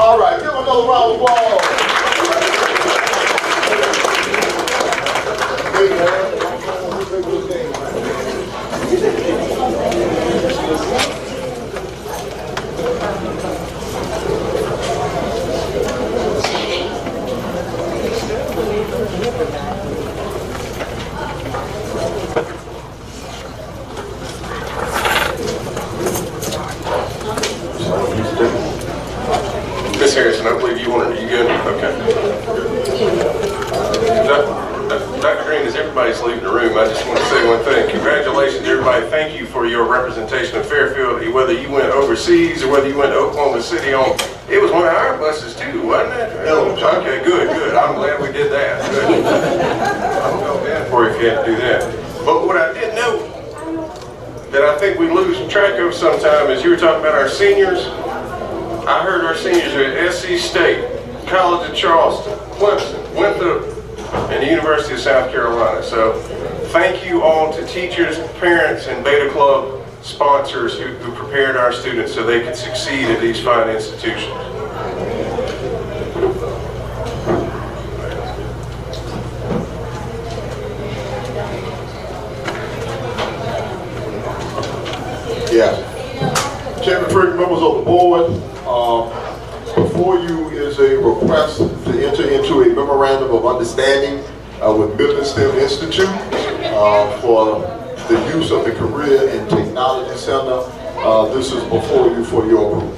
All right, give another round of applause. Miss Harrison, I believe you wanted, are you good? Okay. Dr. Green, as everybody's leaving the room, I just want to say one thing. Congratulations, everybody. Thank you for your representation of Fairfield, whether you went overseas or whether you went to Oklahoma City on, it was one of our buses too, wasn't it? No. Okay, good. I'm glad we did that. Good. I felt bad for you if you had to do that. But what I did note that I think we lose track of sometime is you were talking about our seniors. I heard our seniors are at SC State, College of Charleston, Clemson, Winthrop, and the University of South Carolina. So thank you all to teachers, parents, and Beta Club sponsors who prepared our students so they could succeed at these fine institutions. Yeah. Chairman Frick, members of the board, before you is a request to enter into a memorandum of understanding with Midland STEM Institute for the use of the Career and Technology Center. This is before you for your approval.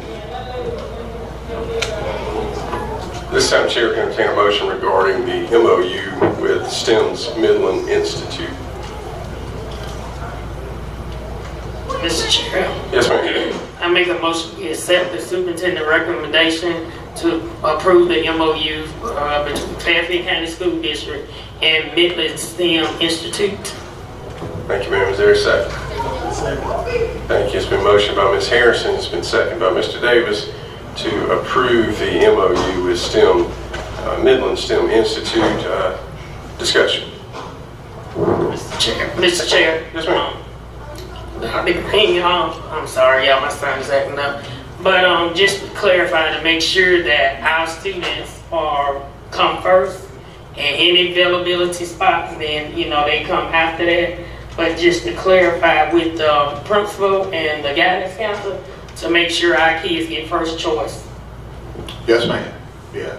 This time, Chair can entertain a motion regarding the MOU with STEM's Midland Institute. Mr. Chair. Yes, ma'am. I make a motion to accept the superintendent recommendation to approve the MOU between Fairfield County School District and Midland STEM Institute. Thank you, ma'am. Is there a second? Thank you. It's been motioned by Ms. Harrison. It's been seconded by Mr. Davis to approve the MOU with STEM, Midland STEM Institute. Discussion. Mr. Chair. Yes, ma'am. I'm sorry, y'all, my son's acting up. But just to clarify, to make sure that our students come first, and any availability spots, then, they come after that. But just to clarify with the principal and the guidance counselor, to make sure our kids get first choice. Yes, ma'am. Yes.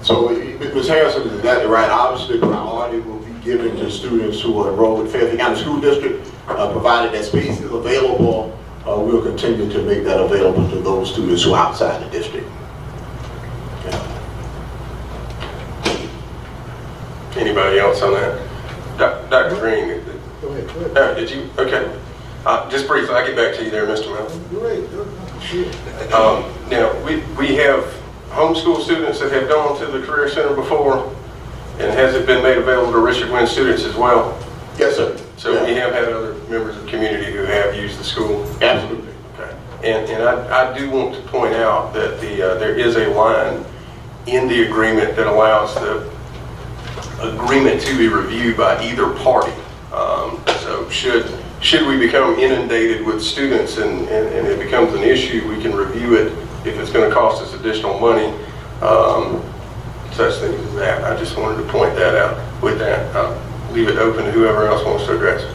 So, Ms. Harrison is exactly right. Obviously, priority will be given to students who are enrolled with Fairfield County School District. Provided that space is available, we'll continue to make that available to those students who are outside the district. Anybody else on that? Dr. Green? Go ahead. Did you? Okay. Just briefly, I'll get back to you there, Mr. Miller. Great. Now, we have homeschool students that have gone to the Career Center before, and has it been made available to Richard Wynn students as well? Yes, sir. So we have had other members of the community who have used the school? Absolutely. Okay. And I do want to point out that there is a line in the agreement that allows the agreement to be reviewed by either party. So should we become inundated with students and it becomes an issue, we can review it if it's going to cost us additional money. Such things as that. I just wanted to point that out. With that, I'll leave it open to whoever else wants to address it.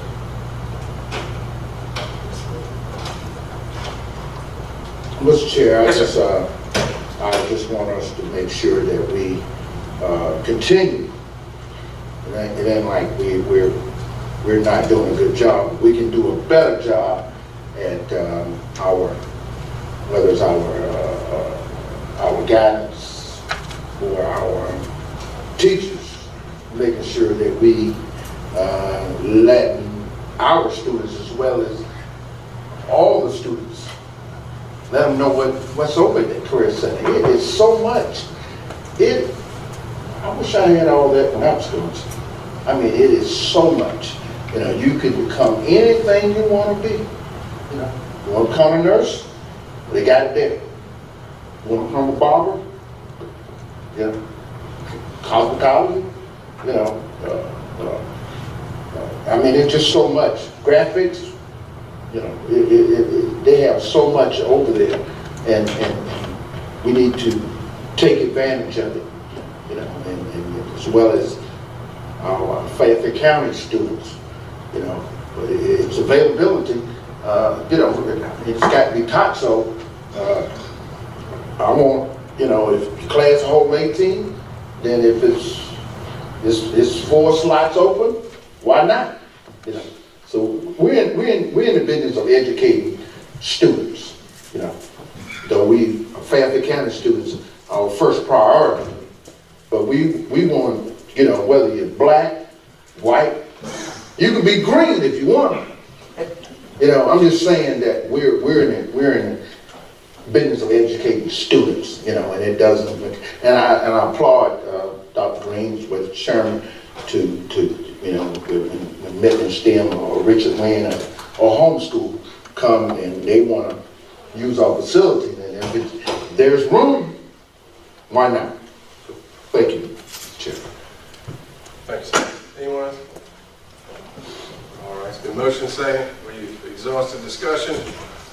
Mr. Chair, Yes, I just want us to make sure that we continue. It ain't like we're not doing a good job. We can do a better job at whether it's our guidance or our teachers, making sure that we letting our students as well as all the students, let them know what's open at Career Center. It is so much. I wish I had all that when I was students. I mean, it is so much. You can become anything you want to be. You want to become a nurse? They got it there. You want to become a barber? Cosmetology? I mean, it's just so much. Graphics, they have so much over there, and we need to take advantage of it, and as well as our Fairfield County students, its availability, it's got to be taught. So I want, if the class holds 18, then if it's 4 slots open, why not? So we're in the business of educating students. Though we Fairfield County students are our first priority, but we want, whether you're black, white, you can be green if you want. I'm just saying that we're in the business of educating students, and it doesn't. And I applaud Dr. Green with chairman when Midland STEM or Richard Wayne or homeschool come and they want to use our facility, and if there's room, why not? Thank you, Chair. Thanks. Anyone else? motion second. We've exhausted discussion.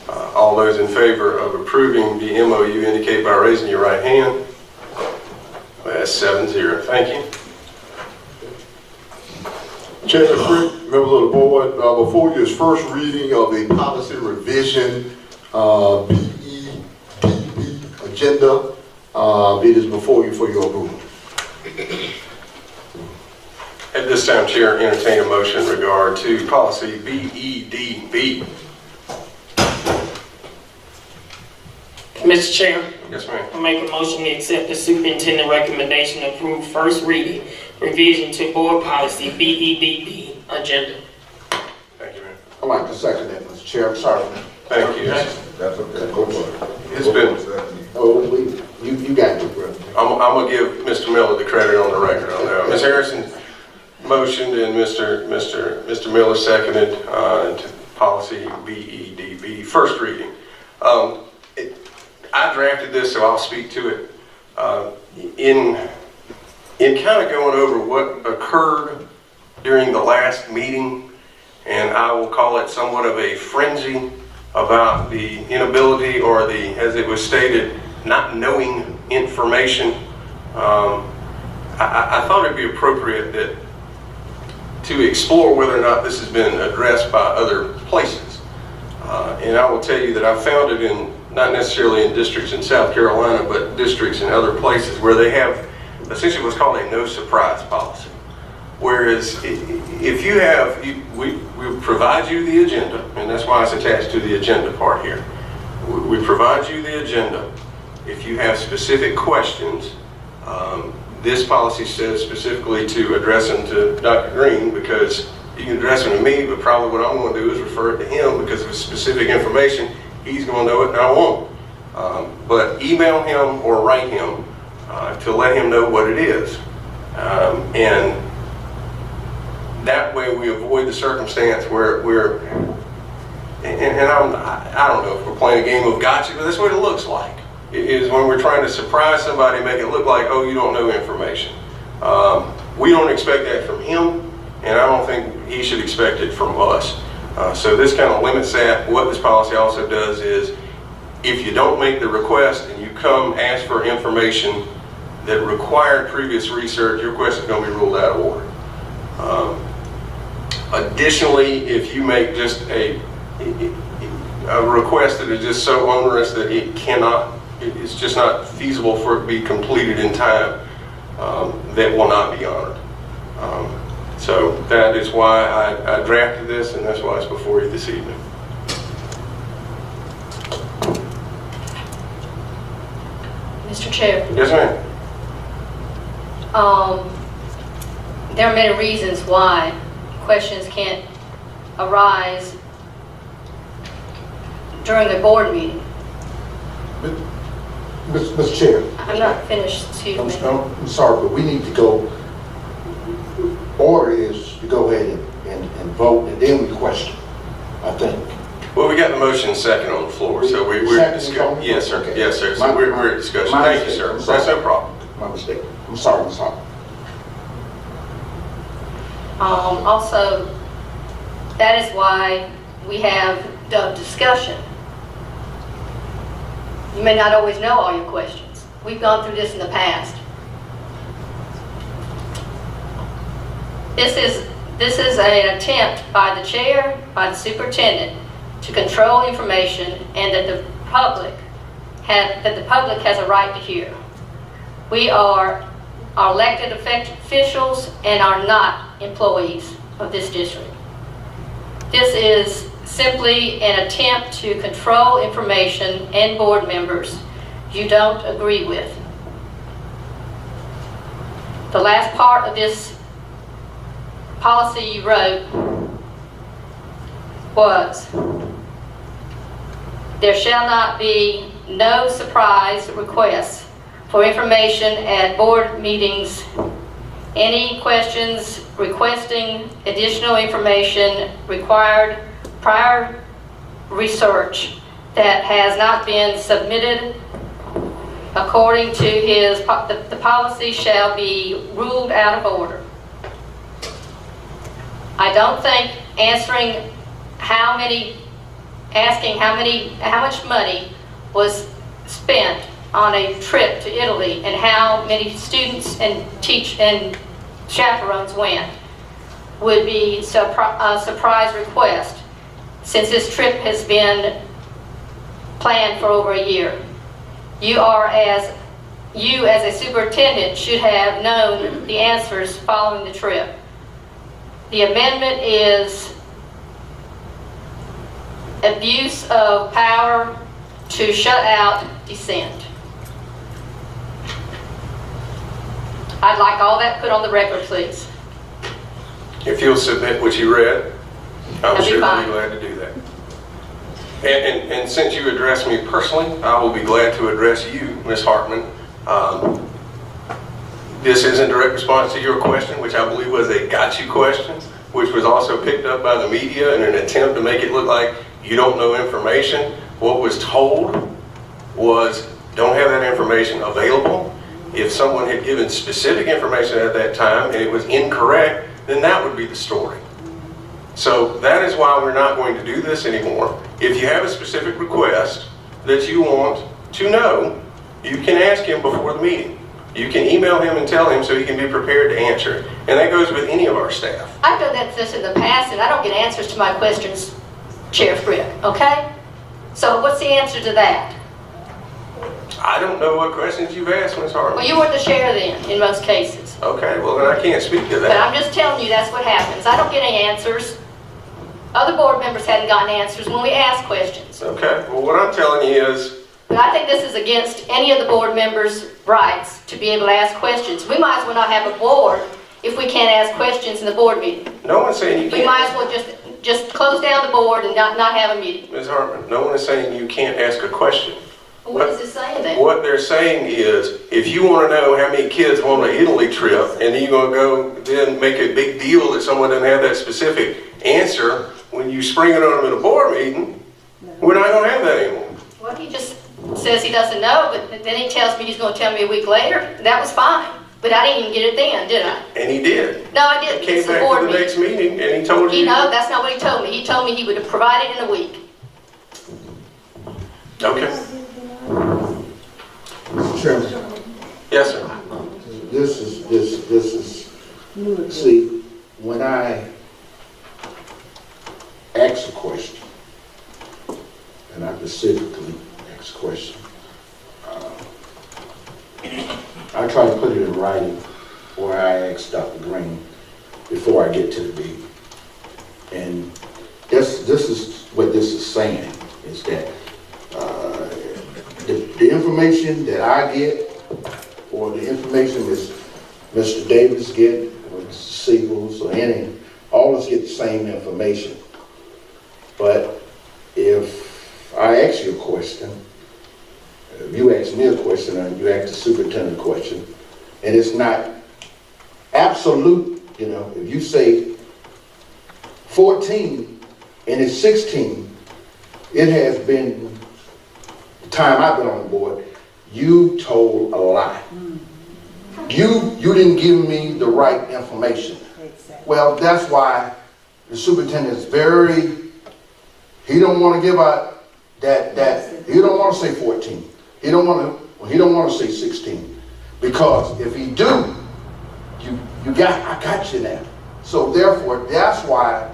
All those in favor of approving the MOU indicate by raising your right hand. That's 7-0. Thank you. Chairman Frick, members of the board, before you is first reading of the policy revision BEDB agenda. It is before you for your approval. At this time, Chair, entertain a motion in regard to policy BEDB. Mr. Chair, Yes, ma'am. I make a motion to accept the superintendent recommendation to approve first reading revision to board policy BEDB agenda. Thank you, ma'am. I'd like to second that, Mr. Chair. I'm sorry. Thank you. That's okay. Go for it. It's been, Oh, you got it, brother. I'm gonna give Mr. Miller the credit on the record on that. Ms. Harrison motioned and Mr. Miller seconded to policy BEDB, first reading. I drafted this, so I'll speak to it. In kind of going over what occurred during the last meeting, and I will call it somewhat of a frenzy about the inability or the, as it was stated, not knowing information. I thought it'd be appropriate to explore whether or not this has been addressed by other places. And I will tell you that I found it in, not necessarily in districts in South Carolina, but districts in other places where they have essentially what's called a no surprise policy. Whereas if you have, we provide you the agenda, and that's why it's attached to the agenda part here. We provide you the agenda. If you have specific questions, this policy says specifically to address them to Dr. Green, because you can address them to me, but probably what I'm going to do is refer it to him because of specific information. He's going to know it and I won't. But email him or write him to let him know what it is. And that way we avoid the circumstance where I don't know if we're playing a game of gotcha, but that's what it looks like. It is when we're trying to surprise somebody, make it look like, oh, you don't know information. We don't expect that from him, and I don't think he should expect it from us. So this kind of limits that. What this policy also does is, if you don't make the request and you come ask for information that required previous research, your request is going to be ruled out of order. Additionally, if you make just a request that is just so onerous that it's just not feasible for it to be completed in time, that will not be honored. So that is why I drafted this, and that's why it's before you this evening. Mr. Chair. Yes, ma'am. There are many reasons why questions can't arise during a board meeting. Mr. Chair. I'm not finished, excuse me. I'm sorry, but we need to go, order is to go ahead and vote, and then we question, I think. Well, we got the motion second on the floor, so we're discussing. Yes, sir. Okay. Yes, sir. So we're at discussion. Thank you, sir. That's no problem. My mistake. I'm sorry, Ms. Hall. Also, that is why we have the discussion. You may not always know all your questions. We've gone through this in the past. This is an attempt by the chair, by the superintendent, to control information, and that the public has a right to hear. We are elected officials and are not employees of this district. This is simply an attempt to control information and board members you don't agree with. The last part of this policy you wrote was, there shall not be no surprise requests for information at board meetings. Any questions requesting additional information required prior research that has not been submitted according to the policy shall be ruled out of order. I don't think answering asking how much money was spent on a trip to Italy and how many students and chaperones went would be a surprise request, since this trip has been planned for over a year. You as a superintendent should have known the answers following the trip. The amendment is abuse of power to shut out dissent. I'd like all that put on the record, please. If you'll submit what you read, I'm That'd be sure they'll fine. be glad to do that. And since you addressed me personally, I will be glad to address you, Ms. Hartman. This is in direct response to your question, which I believe was a got you question, which was also picked up by the media in an attempt to make it look like you don't know information. What was told was, don't have that information available. If someone had given specific information at that time and it was incorrect, then that would be the story. So that is why we're not going to do this anymore. If you have a specific request that you want to know, you can ask him before the meeting. You can email him and tell him so he can be prepared to answer it. And that goes with any of our staff. I've done this in the past, and I don't get answers to my questions, Chair Frick, okay? So what's the answer to that? I don't know what questions you've asked, Ms. Hartman. Well, you were the chair then, in most cases. Okay, well then I can't speak to But that. I'm just telling you that's what happens. I don't get any answers. Other board members hadn't gotten answers when we asked questions. Okay, well what I'm telling you is, But I think this is against any of the board members' rights to be able to ask questions. We might as well not have a board if we can't ask questions in the board meeting. no one's saying you We can't. might as well just close down the board and not have a meeting. Ms. Hartman, no one is saying you can't ask a question. Well, what is it saying then? What they're saying is, if you want to know how many kids on an Italy trip, and then you're going to go then make a big deal that someone doesn't have that specific answer, when you spring it on them in a board meeting, we're not going to have that anymore. Well, he just says he doesn't know, but then he tells me he's going to tell me a week later. That was fine. But I didn't even get it then, did I? And he did. No, I didn't. He came It's the back board to the meeting. next meeting and he told you. No, that's not what he told me. He told me he would have provided in a week. Okay. Mr. Chairman, Yes, sir. this is, see, when I ask a question, and I specifically ask a question, I try to put it in writing where I ask Dr. Green before I get to the meeting. And this is what this is saying, is that the information that I get, or the information Mr. Davis get, or Mr. Siegels, or any, all of us get the same information. But if I ask you a question, if you ask me a question, and you ask the superintendent a question, and it's not absolute, you know, if you say 14 and it's 16, it has been, the time I've been on the board, you told a lie. You didn't give me the right information. Well, that's why the superintendent is he don't want to give out that he don't want to say 14. He don't want to say 16. Because if he do, I got you now. So therefore, that's why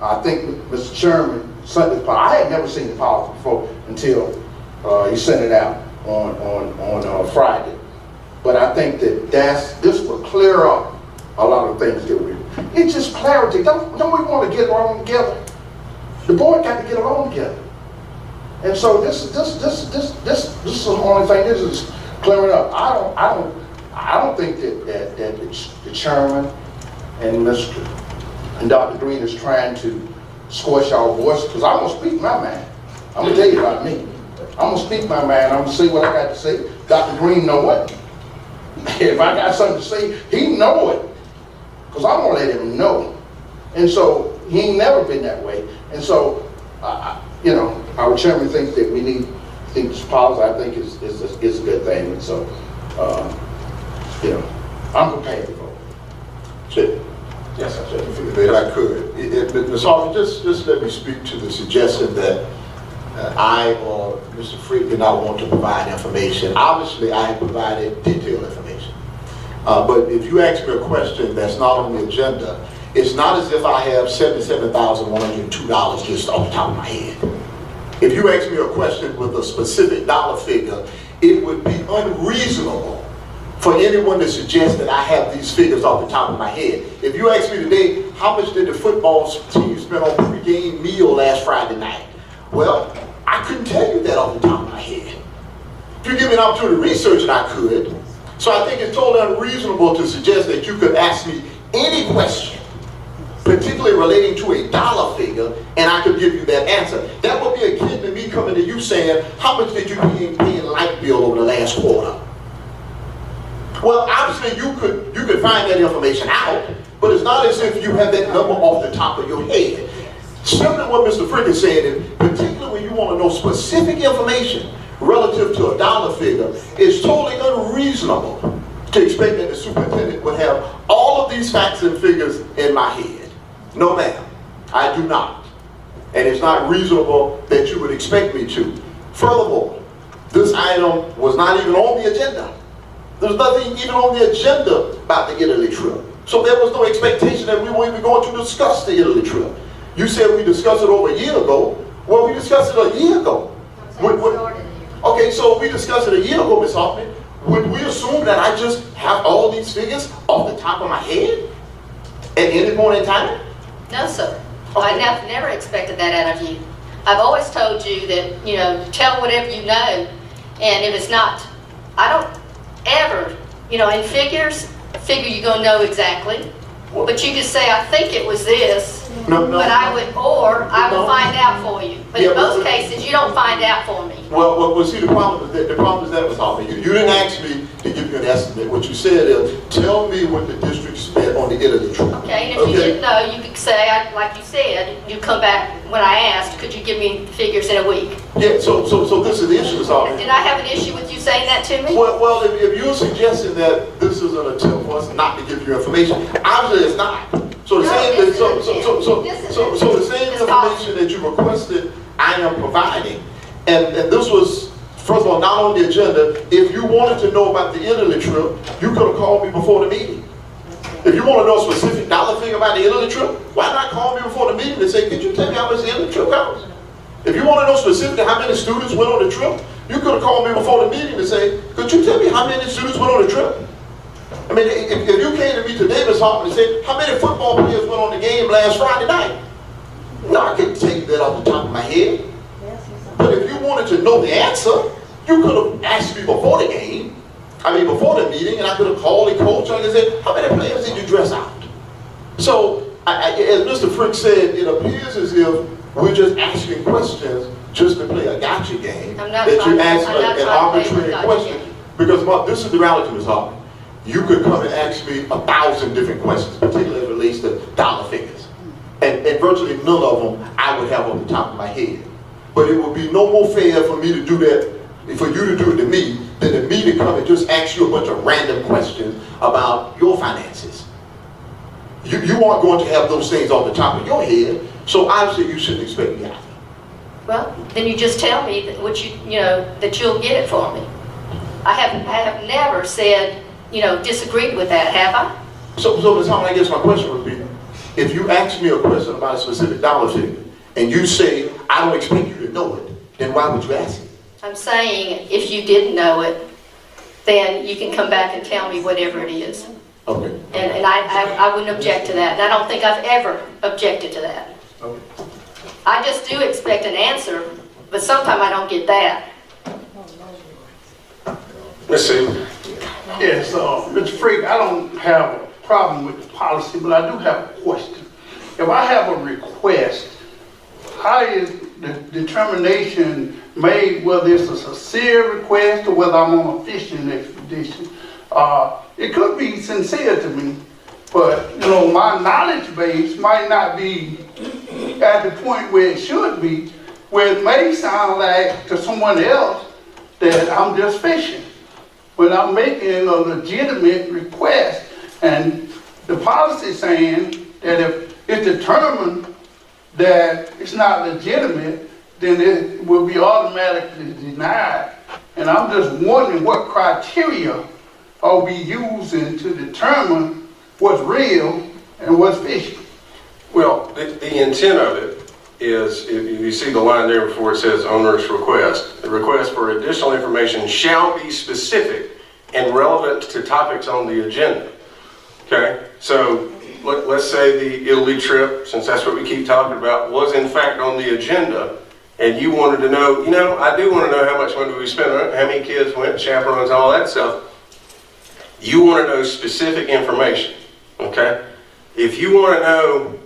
I think Mr. Chairman sent this policy. I had never seen the policy before until he sent it out on Friday. But I think that this will clear up a lot of things that it's just clarity. Don't we want to get along together? The board got to get along together. And so this is the only thing. This is clearing up. I don't think that the chairman and Dr. Green is trying to squash our voice, because I'm gonna speak my mind. I'm gonna tell you about me. I'm gonna speak my mind. I'm gonna say what I got to say. Dr. Green know it. If I got something to say, he know it, because I'm gonna let him know. And so he ain't never been that way. And so, our chairman thinks that we need this policy. I think is a good thing. And so, I'm prepared to vote. Yes, sir. If I could. Ms. Hoffman, just let me speak to the suggestion that I or Mr. Freak did not want to provide information. Obviously, I have provided detailed information. But if you ask me a question that's not on the agenda, it's not as if I have $77,102 just off the top of my head. If you ask me a question with a specific dollar figure, it would be unreasonable for anyone to suggest that I have these figures off the top of my head. If you ask me today, how much did the football team spend on pregame meal last Friday night? Well, I couldn't tell you that off the top of my head. If you give me an opportunity to research it, I could. So I think it's totally unreasonable to suggest that you could ask me any question, particularly relating to a dollar figure, and I could give you that answer. That would be akin to me coming to you saying, how much did you pay in light bill over the last quarter? Well, obviously you could find that information out, but it's not as if you have that number off the top of your head. Similar to what Mr. Frick is saying, and particularly when you want to know specific information relative to a dollar figure, it's totally unreasonable to expect that the superintendent would have all of these facts and figures in my head. No, ma'am, I do not. And it's not reasonable that you would expect me to. Furthermore, this item was not even on the agenda. There's nothing even on the agenda about the Italy trip. So there was no expectation that we were even going to discuss the Italy trip. You said we discussed it over a year ago. Well, we discussed it a year ago. Okay, so we discussed it a year ago, Ms. Hoffman. Would we assume that I just have all these figures off the top of my head at any point in time? No, sir. I never expected that out of you. I've always told you that, tell whatever you know, and if it's not, I don't ever, in figure you're going to know exactly, but you just say, I think it was this, but I will find out for you. But in most cases, you don't find out for me. Well, see, the problem is that was Hoffman. You didn't ask me to give you an estimate. What you said is, tell me what the district spent on the Italy trip. Okay, and if you didn't know, you could say, like you said, you come back when I asked, could you give me figures in a week? Yeah, so this is the issue, Ms. Hoffman. Did I have an issue with you saying that to me? Well, if you're suggesting that this is an attempt for us not to give you information, obviously it's not. So the same information that you requested, I am providing. And this was, first of all, not on the agenda. If you wanted to know about the Italy trip, you could have called me before the meeting. If you want to know a specific dollar figure about the Italy trip, why not call me before the meeting and say, could you tell me how much the Italy trip cost? If you want to know specifically how many students went on the trip, you could have called me before the meeting and say, could you tell me how many students went on the trip? I mean, if you came to me today, Ms. Hoffman, and said, how many football players went on the game last Friday night? No, I couldn't tell you that off the top of my head. But if you wanted to know the answer, you could have asked me before the game, before the meeting, and I could have called the coach and said, how many players did you dress out? So, as Mr. Frick said, it appears as if we're just asking questions just to play a gotcha game. That you ask an arbitrary question. Because this is the reality, Ms. Hoffman. You could come and ask me 1,000 different questions, particularly as it relates to dollar figures. And virtually none of them I would have on the top of my head. But it would be no more fair for me to do that, for you to do it to me, than to me to come and just ask you a bunch of random questions about your finances. You aren't going to have those things on the top of your head, so obviously you shouldn't expect me either. Well, then you just tell me that that you'll get it for me. I have never said, disagreed with that, have I? So Ms. Hoffman, I guess my question would be, if you ask me a question about a specific dollar figure, and you say, I don't expect you to know it, then why would you ask it? I'm saying, if you didn't know it, then you can come back and tell me whatever it is. Okay. And I wouldn't object to that, and I don't think I've ever objected to that. Okay. I just do expect an answer, but sometimes I don't get that. Let's see. Yes, Mr. Freak, I don't have a problem with the policy, but I do have a question. If I have a request, how is the determination made whether it's a sincere request or whether I'm on a fishing expedition? It could be sincere to me, but my knowledge base might not be at the point where it should be, where it may sound like to someone else that I'm just fishing, when I'm making a legitimate request. And the policy saying And if it's determined that it's not legitimate, then it will be automatically denied. And I'm just wondering what criteria are we using to determine what's real and what's fishy? Well, the intent of it is, if you see the line there before it says onerous request, the request for additional information shall be specific and relevant to topics on the agenda. Okay, so let's say the Italy trip, since that's what we keep talking about, was in fact on the agenda, and you wanted to know, I do want to know how much money we spent on it, how many kids went, chaperones, all that stuff. You want to know specific information, okay? If you want to know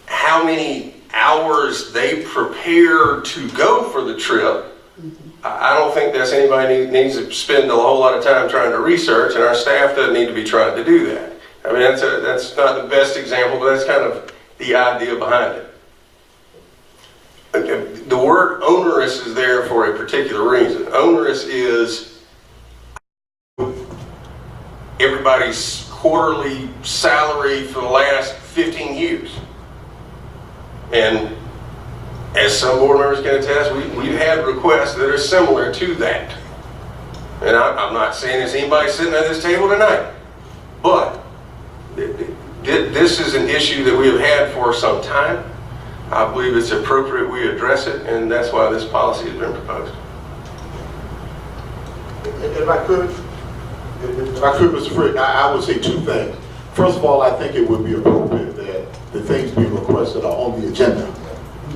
how many hours they prepared to go for the trip, I don't think that's anybody needs to spend a whole lot of time trying to research, and our staff doesn't need to be trying to do that. I mean, that's not the best example, but that's kind of the idea behind it. The word onerous is there for a particular reason. Onerous is everybody's quarterly salary for the last 15 years. And as some board members can attest, we've had requests that are similar to that. And I'm not saying there's anybody sitting at this table tonight, but this is an issue that we have had for some time. I believe it's appropriate we address it, and that's why this policy has been proposed. If I could, Mr. Frick, I would say two things. First of all, I think it would be appropriate that the things being requested are on the agenda.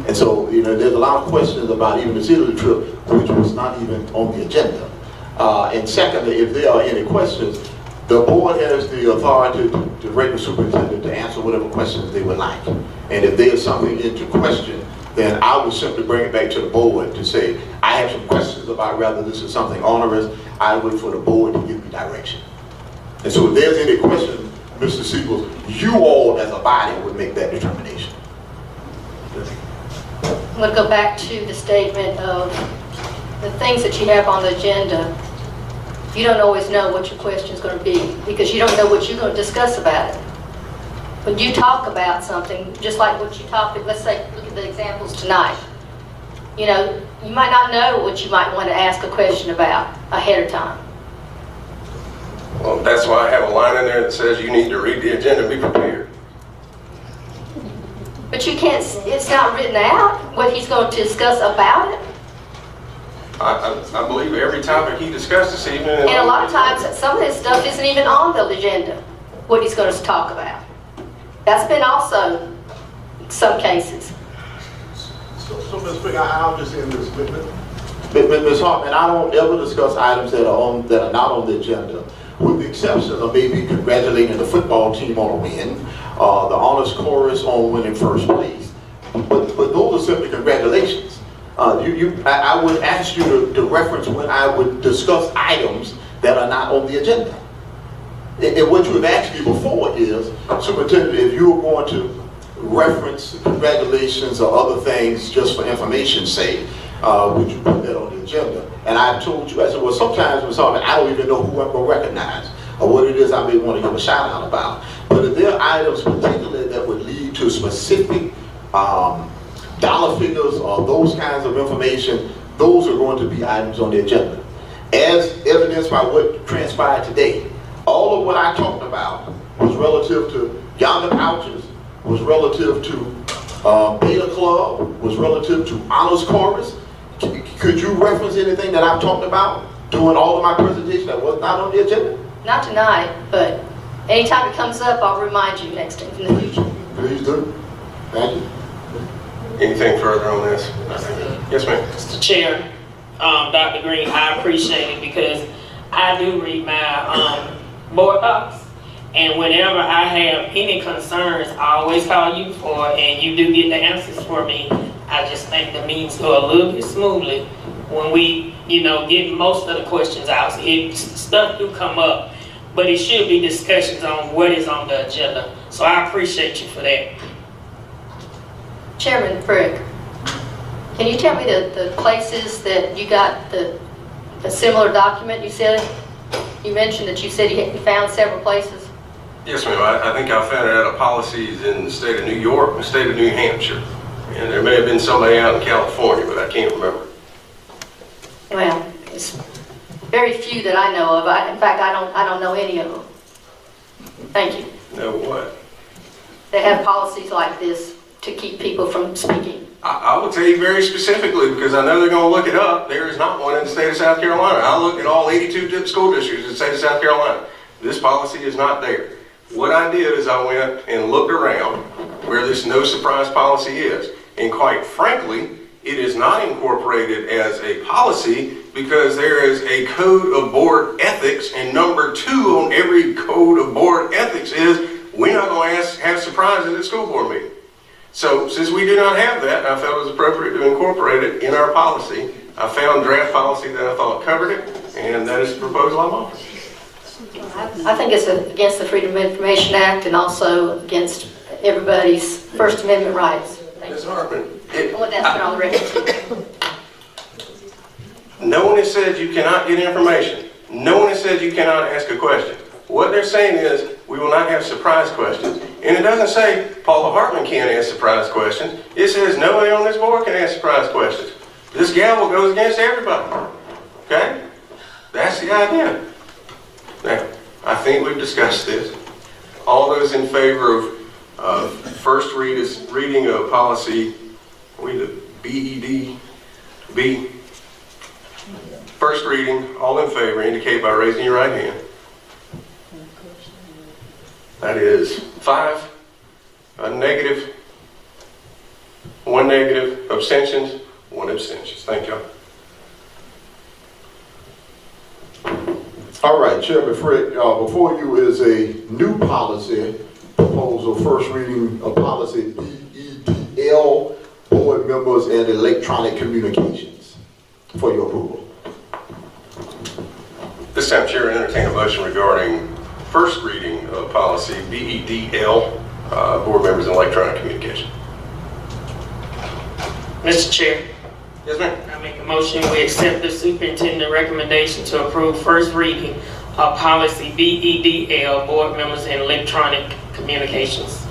And so, there's a lot of questions about even the Italy trip, which was not even on the agenda. And secondly, if there are any questions, the board has the authority to direct the superintendent to answer whatever questions they would like. And if there's something into question, then I would simply bring it back to the board to say, I have some questions about whether this is something onerous. I wait for the board to give me direction. And so if there's any question, Mr. Siegel, you all as a body would make that determination. I'm going to go back to the statement of the things that you have on the agenda. You don't always know what your question is going to be because you don't know what you're going to discuss about it. When you talk about something, just like what you talked about, let's say, look at the examples tonight. You might not know what you might want to ask a question about ahead of time. Well, that's why I have a line in there that says you need to read the agenda and be prepared. But you can't, it's not written out what he's going to discuss about it. I believe every topic he discussed this evening. And a lot of times, some of this stuff isn't even on the agenda, what he's going to talk about. That's been also some cases. So Ms. Frick, I'll just end this. Ms. Hartman, I don't ever discuss items that are not on the agenda, with the exception of maybe congratulating the football team on a win, the honors chorus on winning first place. But those are simply congratulations. I would ask you to reference when I would discuss items that are not on the agenda. And what you have asked me before is, Superintendent, if you were going to reference congratulations or other things just for information's sake, would you put that on the agenda? And I told you, I said, well, sometimes, Ms. Hartman, I don't even know who I'm going to recognize or what it is I may want to give a shout out about. But if there are items particularly that would lead to specific dollar figures or those kinds of information, those are going to be items on the agenda. As evidenced by what transpired today, all of what I talked about was relative to Yonder pouches, was relative to Beta Club, was relative to Honors Chorus. Could you reference anything that I've talked about during all of my presentation that was not on the agenda? Not tonight, but anytime it comes up, I'll remind you next time in the future. Please do. Thank you. Anything further on this? Yes, ma'am. Mr. Chair, Dr. Green, I appreciate it because I do read my board docs, and whenever I have any concerns, I always call you for it, and you do get the answers for me. I just think the meetings go a little bit smoothly when we, get most of the questions out. Stuff do come up, but it should be discussions on what is on the agenda. So I appreciate you for that. Chairman Frick, can you tell me the places that you got the similar document? You mentioned that you said you found several places. Yes, ma'am. I think I found out of policies in the state of New York and the state of New Hampshire. And there may have been somebody out in California, but I can't remember. Well, it's very few that I know of. In fact, I don't know any of them. Thank you. No what? They have policies like this to keep people from speaking. I will tell you very specifically, because I know they're going to look it up. There is not one in the state of South Carolina. I looked at all 82 school districts in the state of South Carolina. This policy is not there. What I did is I went and looked around where this no surprise policy is. And quite frankly, it is not incorporated as a policy because there is a code of board ethics, and number 2 on every code of board ethics is we're not going to have surprises at school board meeting. So since we do not have that, I felt it was appropriate to incorporate it in our policy. I found draft policy that I thought covered it, and that is the proposal I'm offering. I think it's against the Freedom of Information Act and also against everybody's First Amendment rights. Ms. Hartman, I want that put on the record. no one has said you cannot get information. No one has said you cannot ask a question. What they're saying is we will not have surprise questions. And it doesn't say Paula Hartman can't ask surprise questions. It says nobody on this board can ask surprise questions. This gavel goes against everybody. Okay? That's the idea. Now, I think we've discussed this. All those in favor of first reading of policy, BEDB, first reading, all in favor, indicate by raising your right hand. That is 5, negative, 1 negative, abstentions, 1 abstention. Thank y'all. All right, Chairman Frick, before you is a new policy proposal, first reading of policy BEDL, board members and electronic communications, for your approval. This time, Chair, I entertain a motion regarding first reading of policy BEDL, board members and electronic communication. Mr. Chair. Yes, ma'am. I make a motion we accept the superintendent recommendation to approve first reading of policy BEDL, board members and electronic communications.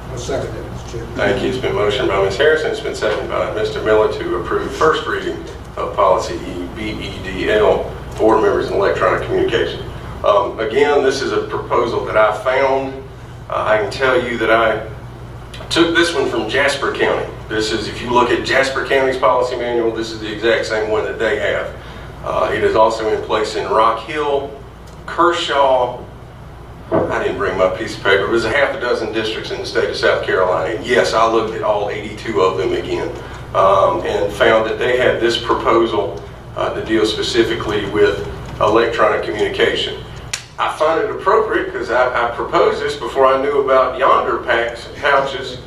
I'll second that, Mr. Chair. Thank you. It's been motioned by Ms. Harrison. It's been seconded by Mr. Miller to approve first reading of policy BEDL, board members and electronic communication. Again, this is a proposal that I found. I can tell you that I took this one from Jasper County. This is, if you look at Jasper County's policy manual, this is the exact same one that they have. It is also in place in Rock Hill, Kershaw. I didn't bring my piece of paper. It was a half a dozen districts in the state of South Carolina. And yes, I looked at all 82 of them again and found that they had this proposal to deal specifically with electronic communication. I find it appropriate because I proposed this before I knew about yonder pouches,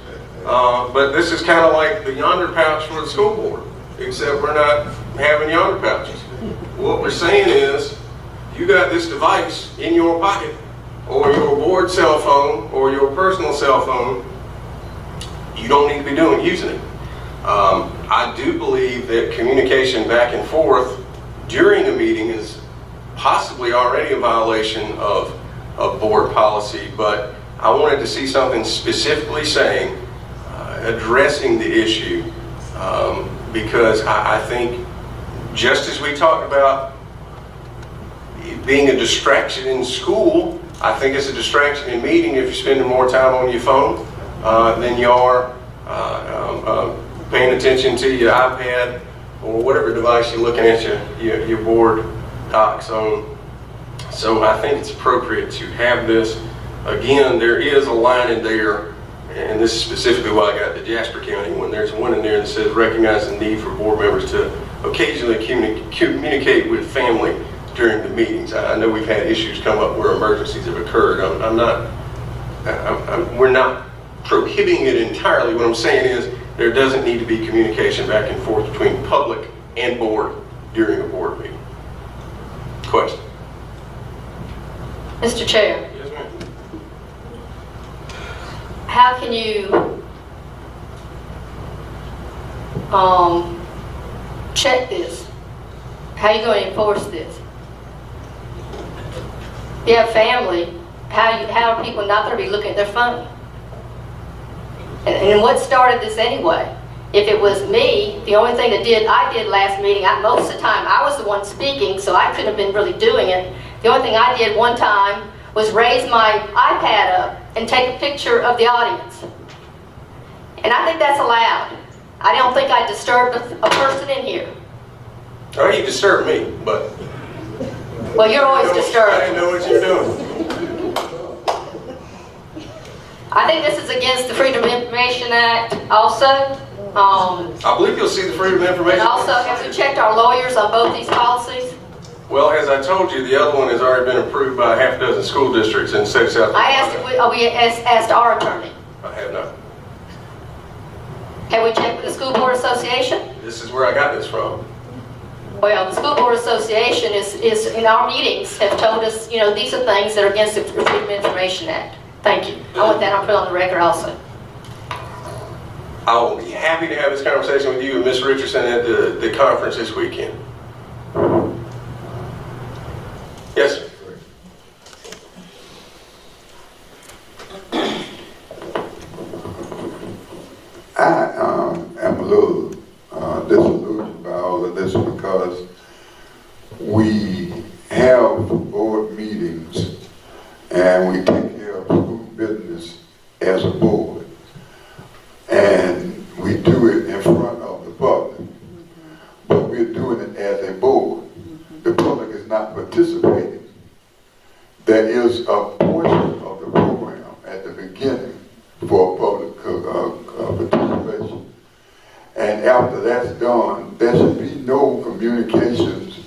but this is kind of like the yonder pouch for the school board, except we're not having yonder pouches. What we're saying is, you got this device in your pocket, or your board cell phone, or your personal cell phone, you don't need to be using it. I do believe that communication back and forth during a meeting is possibly already a violation of board policy, but I wanted to see something specifically saying, addressing the issue, because I think just as we talked about it being a distraction in school, I think it's a distraction in meeting if you're spending more time on your phone than you are paying attention to your iPad or whatever device you're looking at your board docs on. So I think it's appropriate to have this. Again, there is a line in there, and this is specifically why I got the Jasper County one. There's one in there that says recognize the need for board members to occasionally communicate with family during the meetings. I know we've had issues come up where emergencies have occurred. We're not prohibiting it entirely. What I'm saying is there doesn't need to be communication back and forth between public and board during a board meeting. Question? Mr. Chair. Yes, ma'am. How can you check this? How are you going to enforce this? If you have family how are people not going to be looking at their phone? And what started this anyway? If it was me, the only thing I did last meeting, most of the time I was the one speaking, so I couldn't have been really doing it. The only thing I did one time was raise my iPad up and take a picture of the audience. And I think that's allowed. I don't think I disturbed a person in here. Oh, you disturbed me, but... Well, you're always disturbed. I didn't know what you're doing. I think this is against the Freedom of Information Act also. I believe you'll see the Freedom of Information And also, have we checked our lawyers on both these policies? Well, as I told you, the other one has already been approved by half a dozen school districts in the state of South Carolina. I asked if we asked our attorney. I have not. Have we checked with the School Board Association? This is where I got this from. Well, the School Board Association is in our meetings have told us, you know, these are things that are against the Freedom of Information Act. Thank you. I want that I'll put on the record also. I will be happy to have this conversation with you and Ms. Richardson at the conference this weekend. Yes, sir. I am a little disillusioned by all of this because we have board meetings and we take care of school business as a board, and we do it in front of the public, but we're doing it as a board. The public is not participating. There is a portion of the program at the beginning for public participation, and after that's done, there should be no communications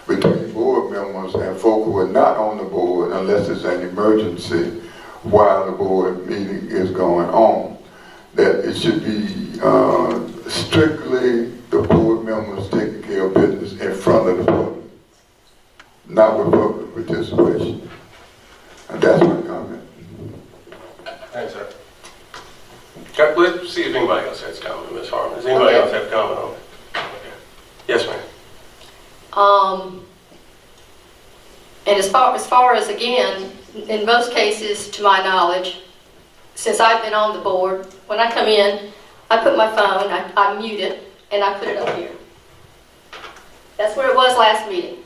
between board members and folk who are not on the board unless it's an emergency while the board meeting is going on. That it should be strictly the board members taking care of business in front of the public, not with public participation. And that's my comment. Thanks, sir. Okay, let's see if anybody else has a comment, Ms. Harmon. Does anybody else have a comment on it? Okay. Yes, ma'am. And as far as again, in most cases, to my knowledge, since I've been on the board, when I come in, I put my phone, I mute it, and I put it up here. That's where it was last meeting.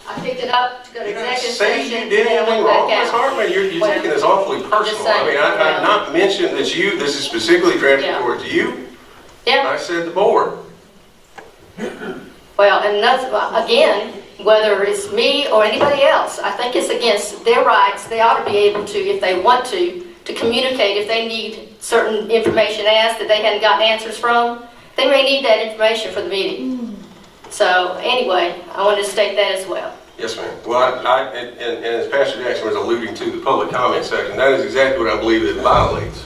I picked it up to go to executive session. Say you did anything wrong, Ms. Hartman. You're taking this awfully personal. I mean, I've not mentioned that this is specifically directed towards you. Yeah. I said the board. Well, and that's, again, whether it's me or anybody else, I think it's against their rights. They ought to be able to, if they want to communicate if they need certain information asked that they hadn't gotten answers from. They may need that information for the meeting. So anyway, I wanted to state that as well. Yes, ma'am. Well, and as Pastor Jackson was alluding to the public comment section, that is exactly what I believe it violates.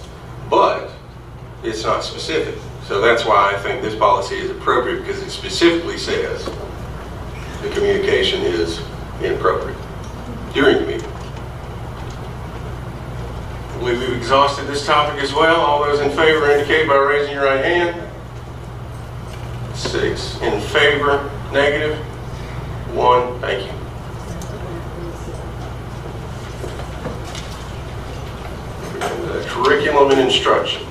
But it's not specific. So that's why I think this policy is appropriate, because it specifically says the communication is inappropriate during the meeting. I believe we've exhausted this topic as well. All those in favor indicate by raising your right hand. 6 in favor, negative 1. Thank you. Curriculum and instruction.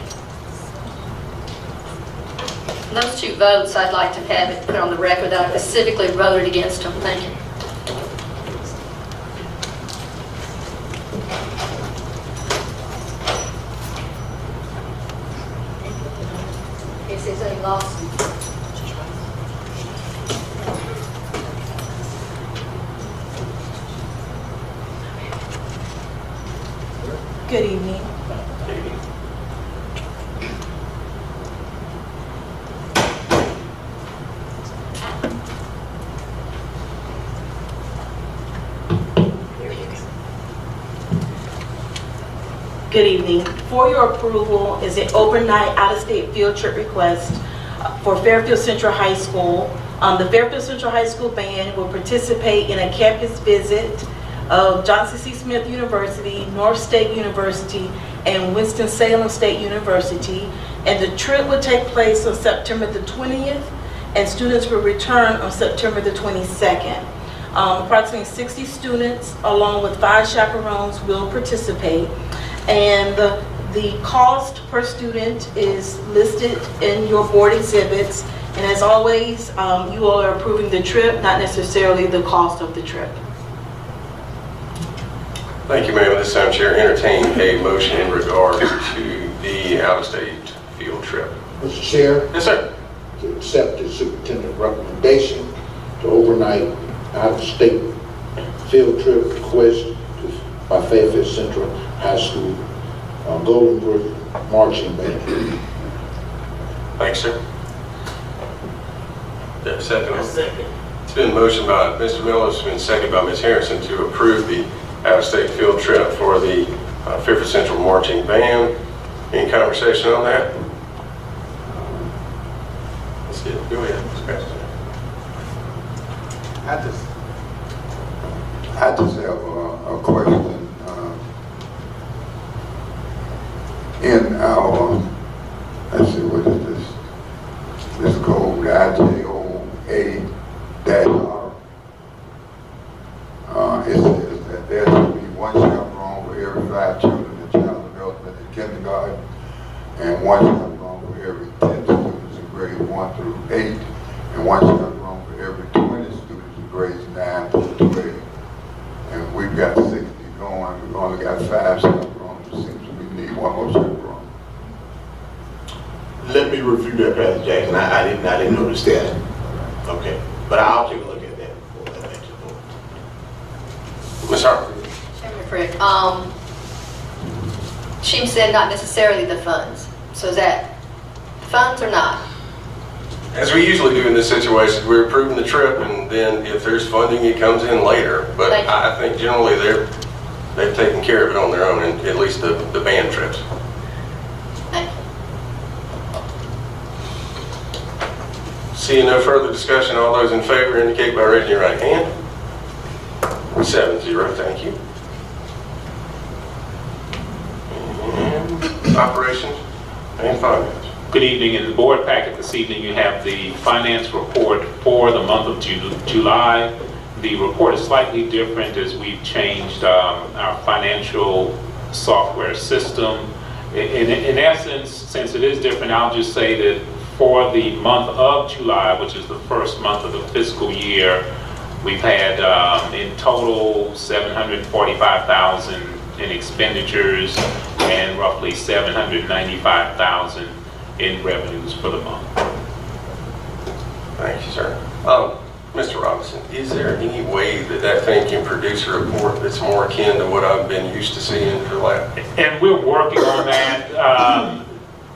Those two votes, I'd like to have it put on the record that I specifically voted against them. Thank you. If there's any lawsuits. Good evening. Good evening. For your approval is an overnight out-of-state field trip request for Fairfield Central High School. The Fairfield Central High School band will participate in a campus visit of Johnson C. Smith University, North State University, and Winston-Salem State University. And the trip will take place on September the 20th, and students will return on September the 22nd. Approximately 60 students, along with 5 chaperones, will participate. And the cost per student is listed in your board exhibits. And as always, you all are approving the trip, not necessarily the cost of the trip. Thank you, ma'am. This time, Chair, entertain a motion in regard to the out-of-state field trip. Mr. Chair? Yes, sir. To accept the superintendent's recommendation to overnight out-of-state field trip request by Fairfield Central High School Golden Brook Marching Band. Thanks, sir. There, second. Second. It's been motioned by Mr. Miller, it's been seconded by Ms. Harrison to approve the out-of-state field trip for the Fairfield Central Marching Band. Any conversation on that? Let's get it. Go ahead, Mr. President. I just have a question. In our, let's see, what is this? This code, IJOA-R. It says that there should be 1 chaperone for every 5 children in child development in kindergarten, and 1 chaperone for every 10 students in grades 1 through 8, and 1 chaperone for every 20 students in grades 9 through 12. And we've got 60 going, we've only got 5 chaperones. It seems we need 1 more chaperone. Let me review that, Pastor Jackson. I didn't notice that. Okay, but I'll take a look at that before I make the vote. Ms. Harper. Chairman Frick, she said not necessarily the funds. So is that funds or not? As we usually do in this situation, we're approving the trip, and then if there's funding, it comes in later. But I think generally they've taken care of it on their own, and at least the band trips. Thank you. Seeing no further discussion, all those in favor indicate by raising your right hand. 7-0, thank you. And operations and finance. Good evening. In the board packet this evening, you have the finance report for the month of July. The report is slightly different as we've changed our financial software system. In essence, since it is different, I'll just say that for the month of July, which is the first month of the fiscal year, we've had in total $745,000 in expenditures and roughly $795,000 in revenues for the month. Thank you, sir. Mr. Robinson, is there any way that thing can produce a report that's more akin to what I've been used to seeing for the last? And we're working on that.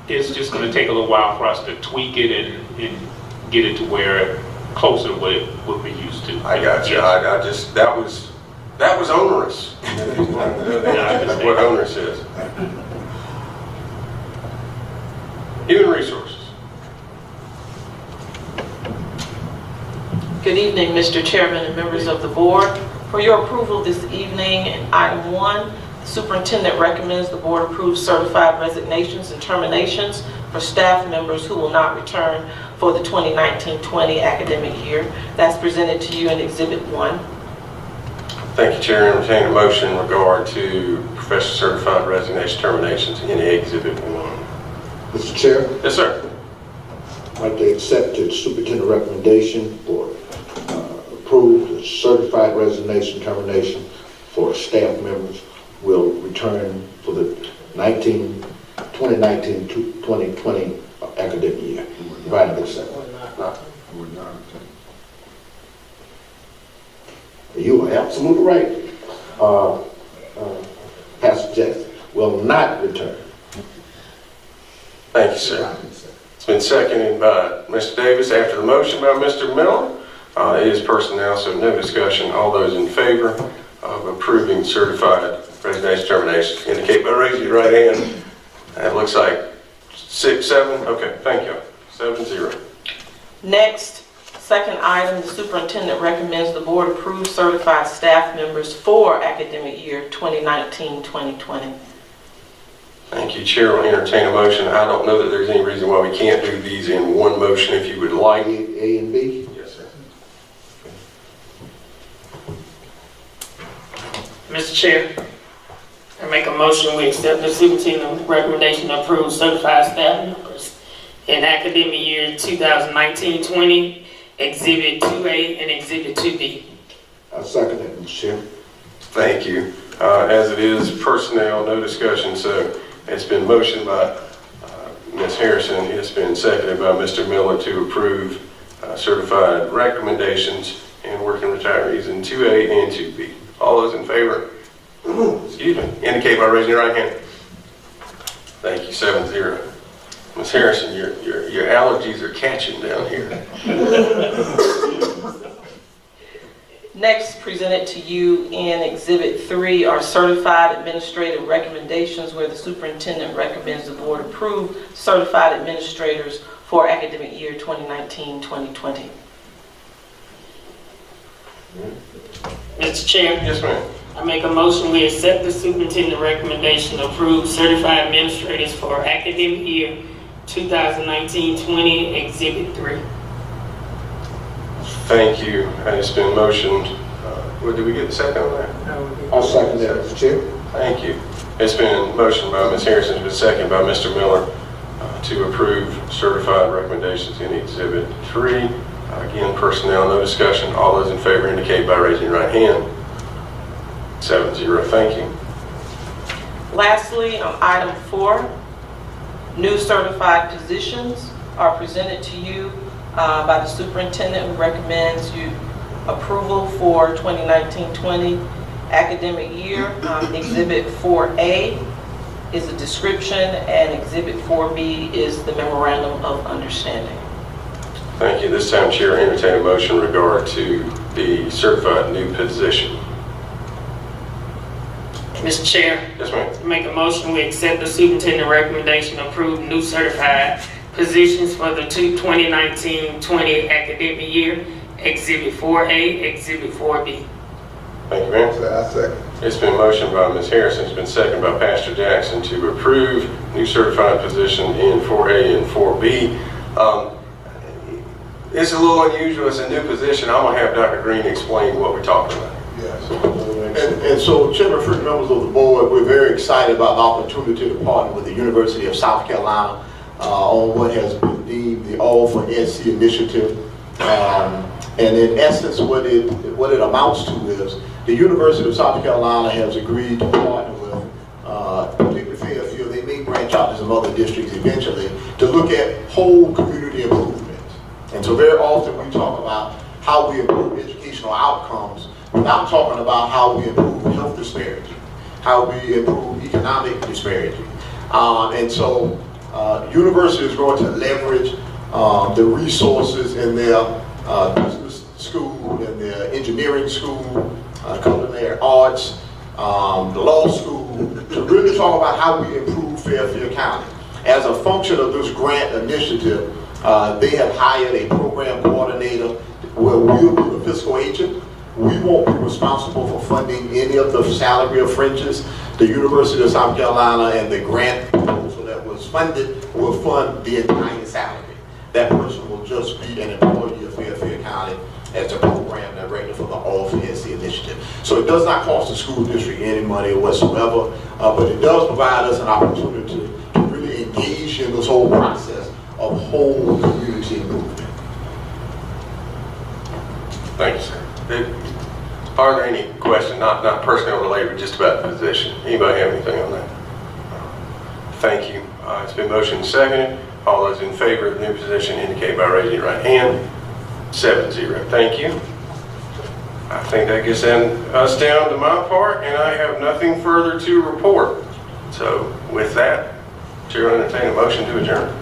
It's just going to take a little while for us to tweak it and get it to where closer to what we're used to. I got you. I just, that was onerous. That's what onerous is. Human resources. Good evening, Mr. Chairman and members of the board. For your approval this evening, in item 1, the superintendent recommends the board approve certified resignations and terminations for staff members who will not return for the 2019-20 academic year. That's presented to you in Exhibit 1. Thank you, Chair. Entertain a motion in regard to professional certified resignation terminations in Exhibit 1. Mr. Chair? Yes, sir. I'd like to accept the superintendent recommendation for approve the certified resignation termination for staff members will return for the 2019-2020 academic year. Provided accepted. You are absolutely right. Pastor Jackson will not return. Thank you, sir. It's been seconded by Mr. Davis. After the motion by Mr. Miller, it is personnel, so no discussion. All those in favor of approving certified resignation termination indicate by raising your right hand. It looks like 6, 7. Okay, thank you. 7-0. Next, second item, the superintendent recommends the board approve certified staff members for academic year 2019-2020. Thank you, Chair. Will entertain a motion. I don't know that there's any reason why we can't do these in one motion if you would like. A and B? Yes, sir. Mr. Chair, I make a motion we accept the superintendent's recommendation to approve certified staff members in academic year 2019-20, Exhibit 2A and Exhibit 2B. I second that, Mr. Chair. Thank you. As it is personnel, no discussion, so it's been motioned by Ms. Harrison. It's been seconded by Mr. Miller to approve certified recommendations and working retirees in 2A and 2B. All those in favor, excuse me, indicate by raising your right hand. Thank you, 7-0. Ms. Harrison, your allergies are catching down here. Next, presented to you in Exhibit 3 are certified administrative recommendations where the superintendent recommends the board approve certified administrators for academic year 2019-2020. Mr. Chair. Yes, ma'am. I make a motion we accept the superintendent recommendation to approve certified administrators for academic year 2019-20, Exhibit 3. Thank you. And it's been motioned. Did we get the second on that? I'll second that, Mr. Chair. Thank you. It's been motioned by Ms. Harrison, it's been seconded by Mr. Miller to approve certified recommendations in Exhibit 3. Again, personnel, no discussion. All those in favor indicate by raising your right hand. 7-0. Thank you. Lastly, on item 4, new certified positions are presented to you by the superintendent, who recommends you approval for 2019-20 academic year. Exhibit 4A is a description, and Exhibit 4B is the memorandum of understanding. Thank you. This time, Chair, entertain a motion in regard to the certified new position. Mr. Chair. Yes, ma'am. Make a motion we accept the superintendent recommendation to approve new certified positions for the 2019-20 academic year, Exhibit 4A, Exhibit 4B. Thank you, ma'am. I second. It's been motioned by Ms. Harrison, it's been seconded by Pastor Jackson to approve new certified position in 4A and 4B. It's a little unusual, it's a new position. I'm gonna have Dr. Green explain what we're talking about. Yes. And so, Chairman, Frick, members of the board, we're very excited about the opportunity to partner with the University of South Carolina on what has been deemed the All for SC initiative. And in essence, what it amounts to is the University of South Carolina has agreed to partner with, particularly Fairfield. They may branch out to some other districts eventually to look at whole community improvement. And so very often we talk about how we improve educational outcomes without talking about how we improve health disparity, how we improve economic disparity. And so university is going to leverage the resources in their business school, in their engineering school, culinary arts, the law school, to really talk about how we improve Fairfield County. As a function of this grant initiative, they have hired a program coordinator where we'll be the fiscal agent. We won't be responsible for funding any of the salary or fringes. The University of South Carolina and the grant proposal that was funded will fund the entire salary. That person will just be an employee of Fairfield County as a program director for the All for SC initiative. So it does not cost the school district any money whatsoever, but it does provide us an opportunity to really engage in this whole process of whole community movement. Thank you, sir. Are there any questions, not personnel related, just about the position? Anybody have anything on that? Thank you. It's been motioned and seconded. All those in favor of the new position indicate by raising your right hand. 7-0. Thank you. I think that gets us down to my part, and I have nothing further to report. So with that, Chair will entertain a motion to adjourn.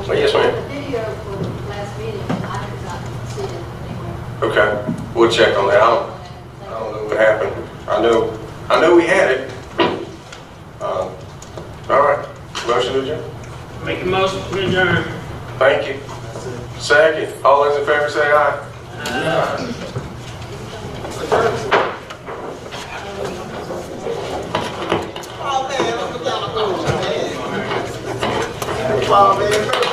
Yes, ma'am. Okay, we'll check on that. I don't know what happened. I know we had it. All right, motion to adjourn. Make a motion to adjourn. Thank you. Second. All those in favor say aye. Oh man,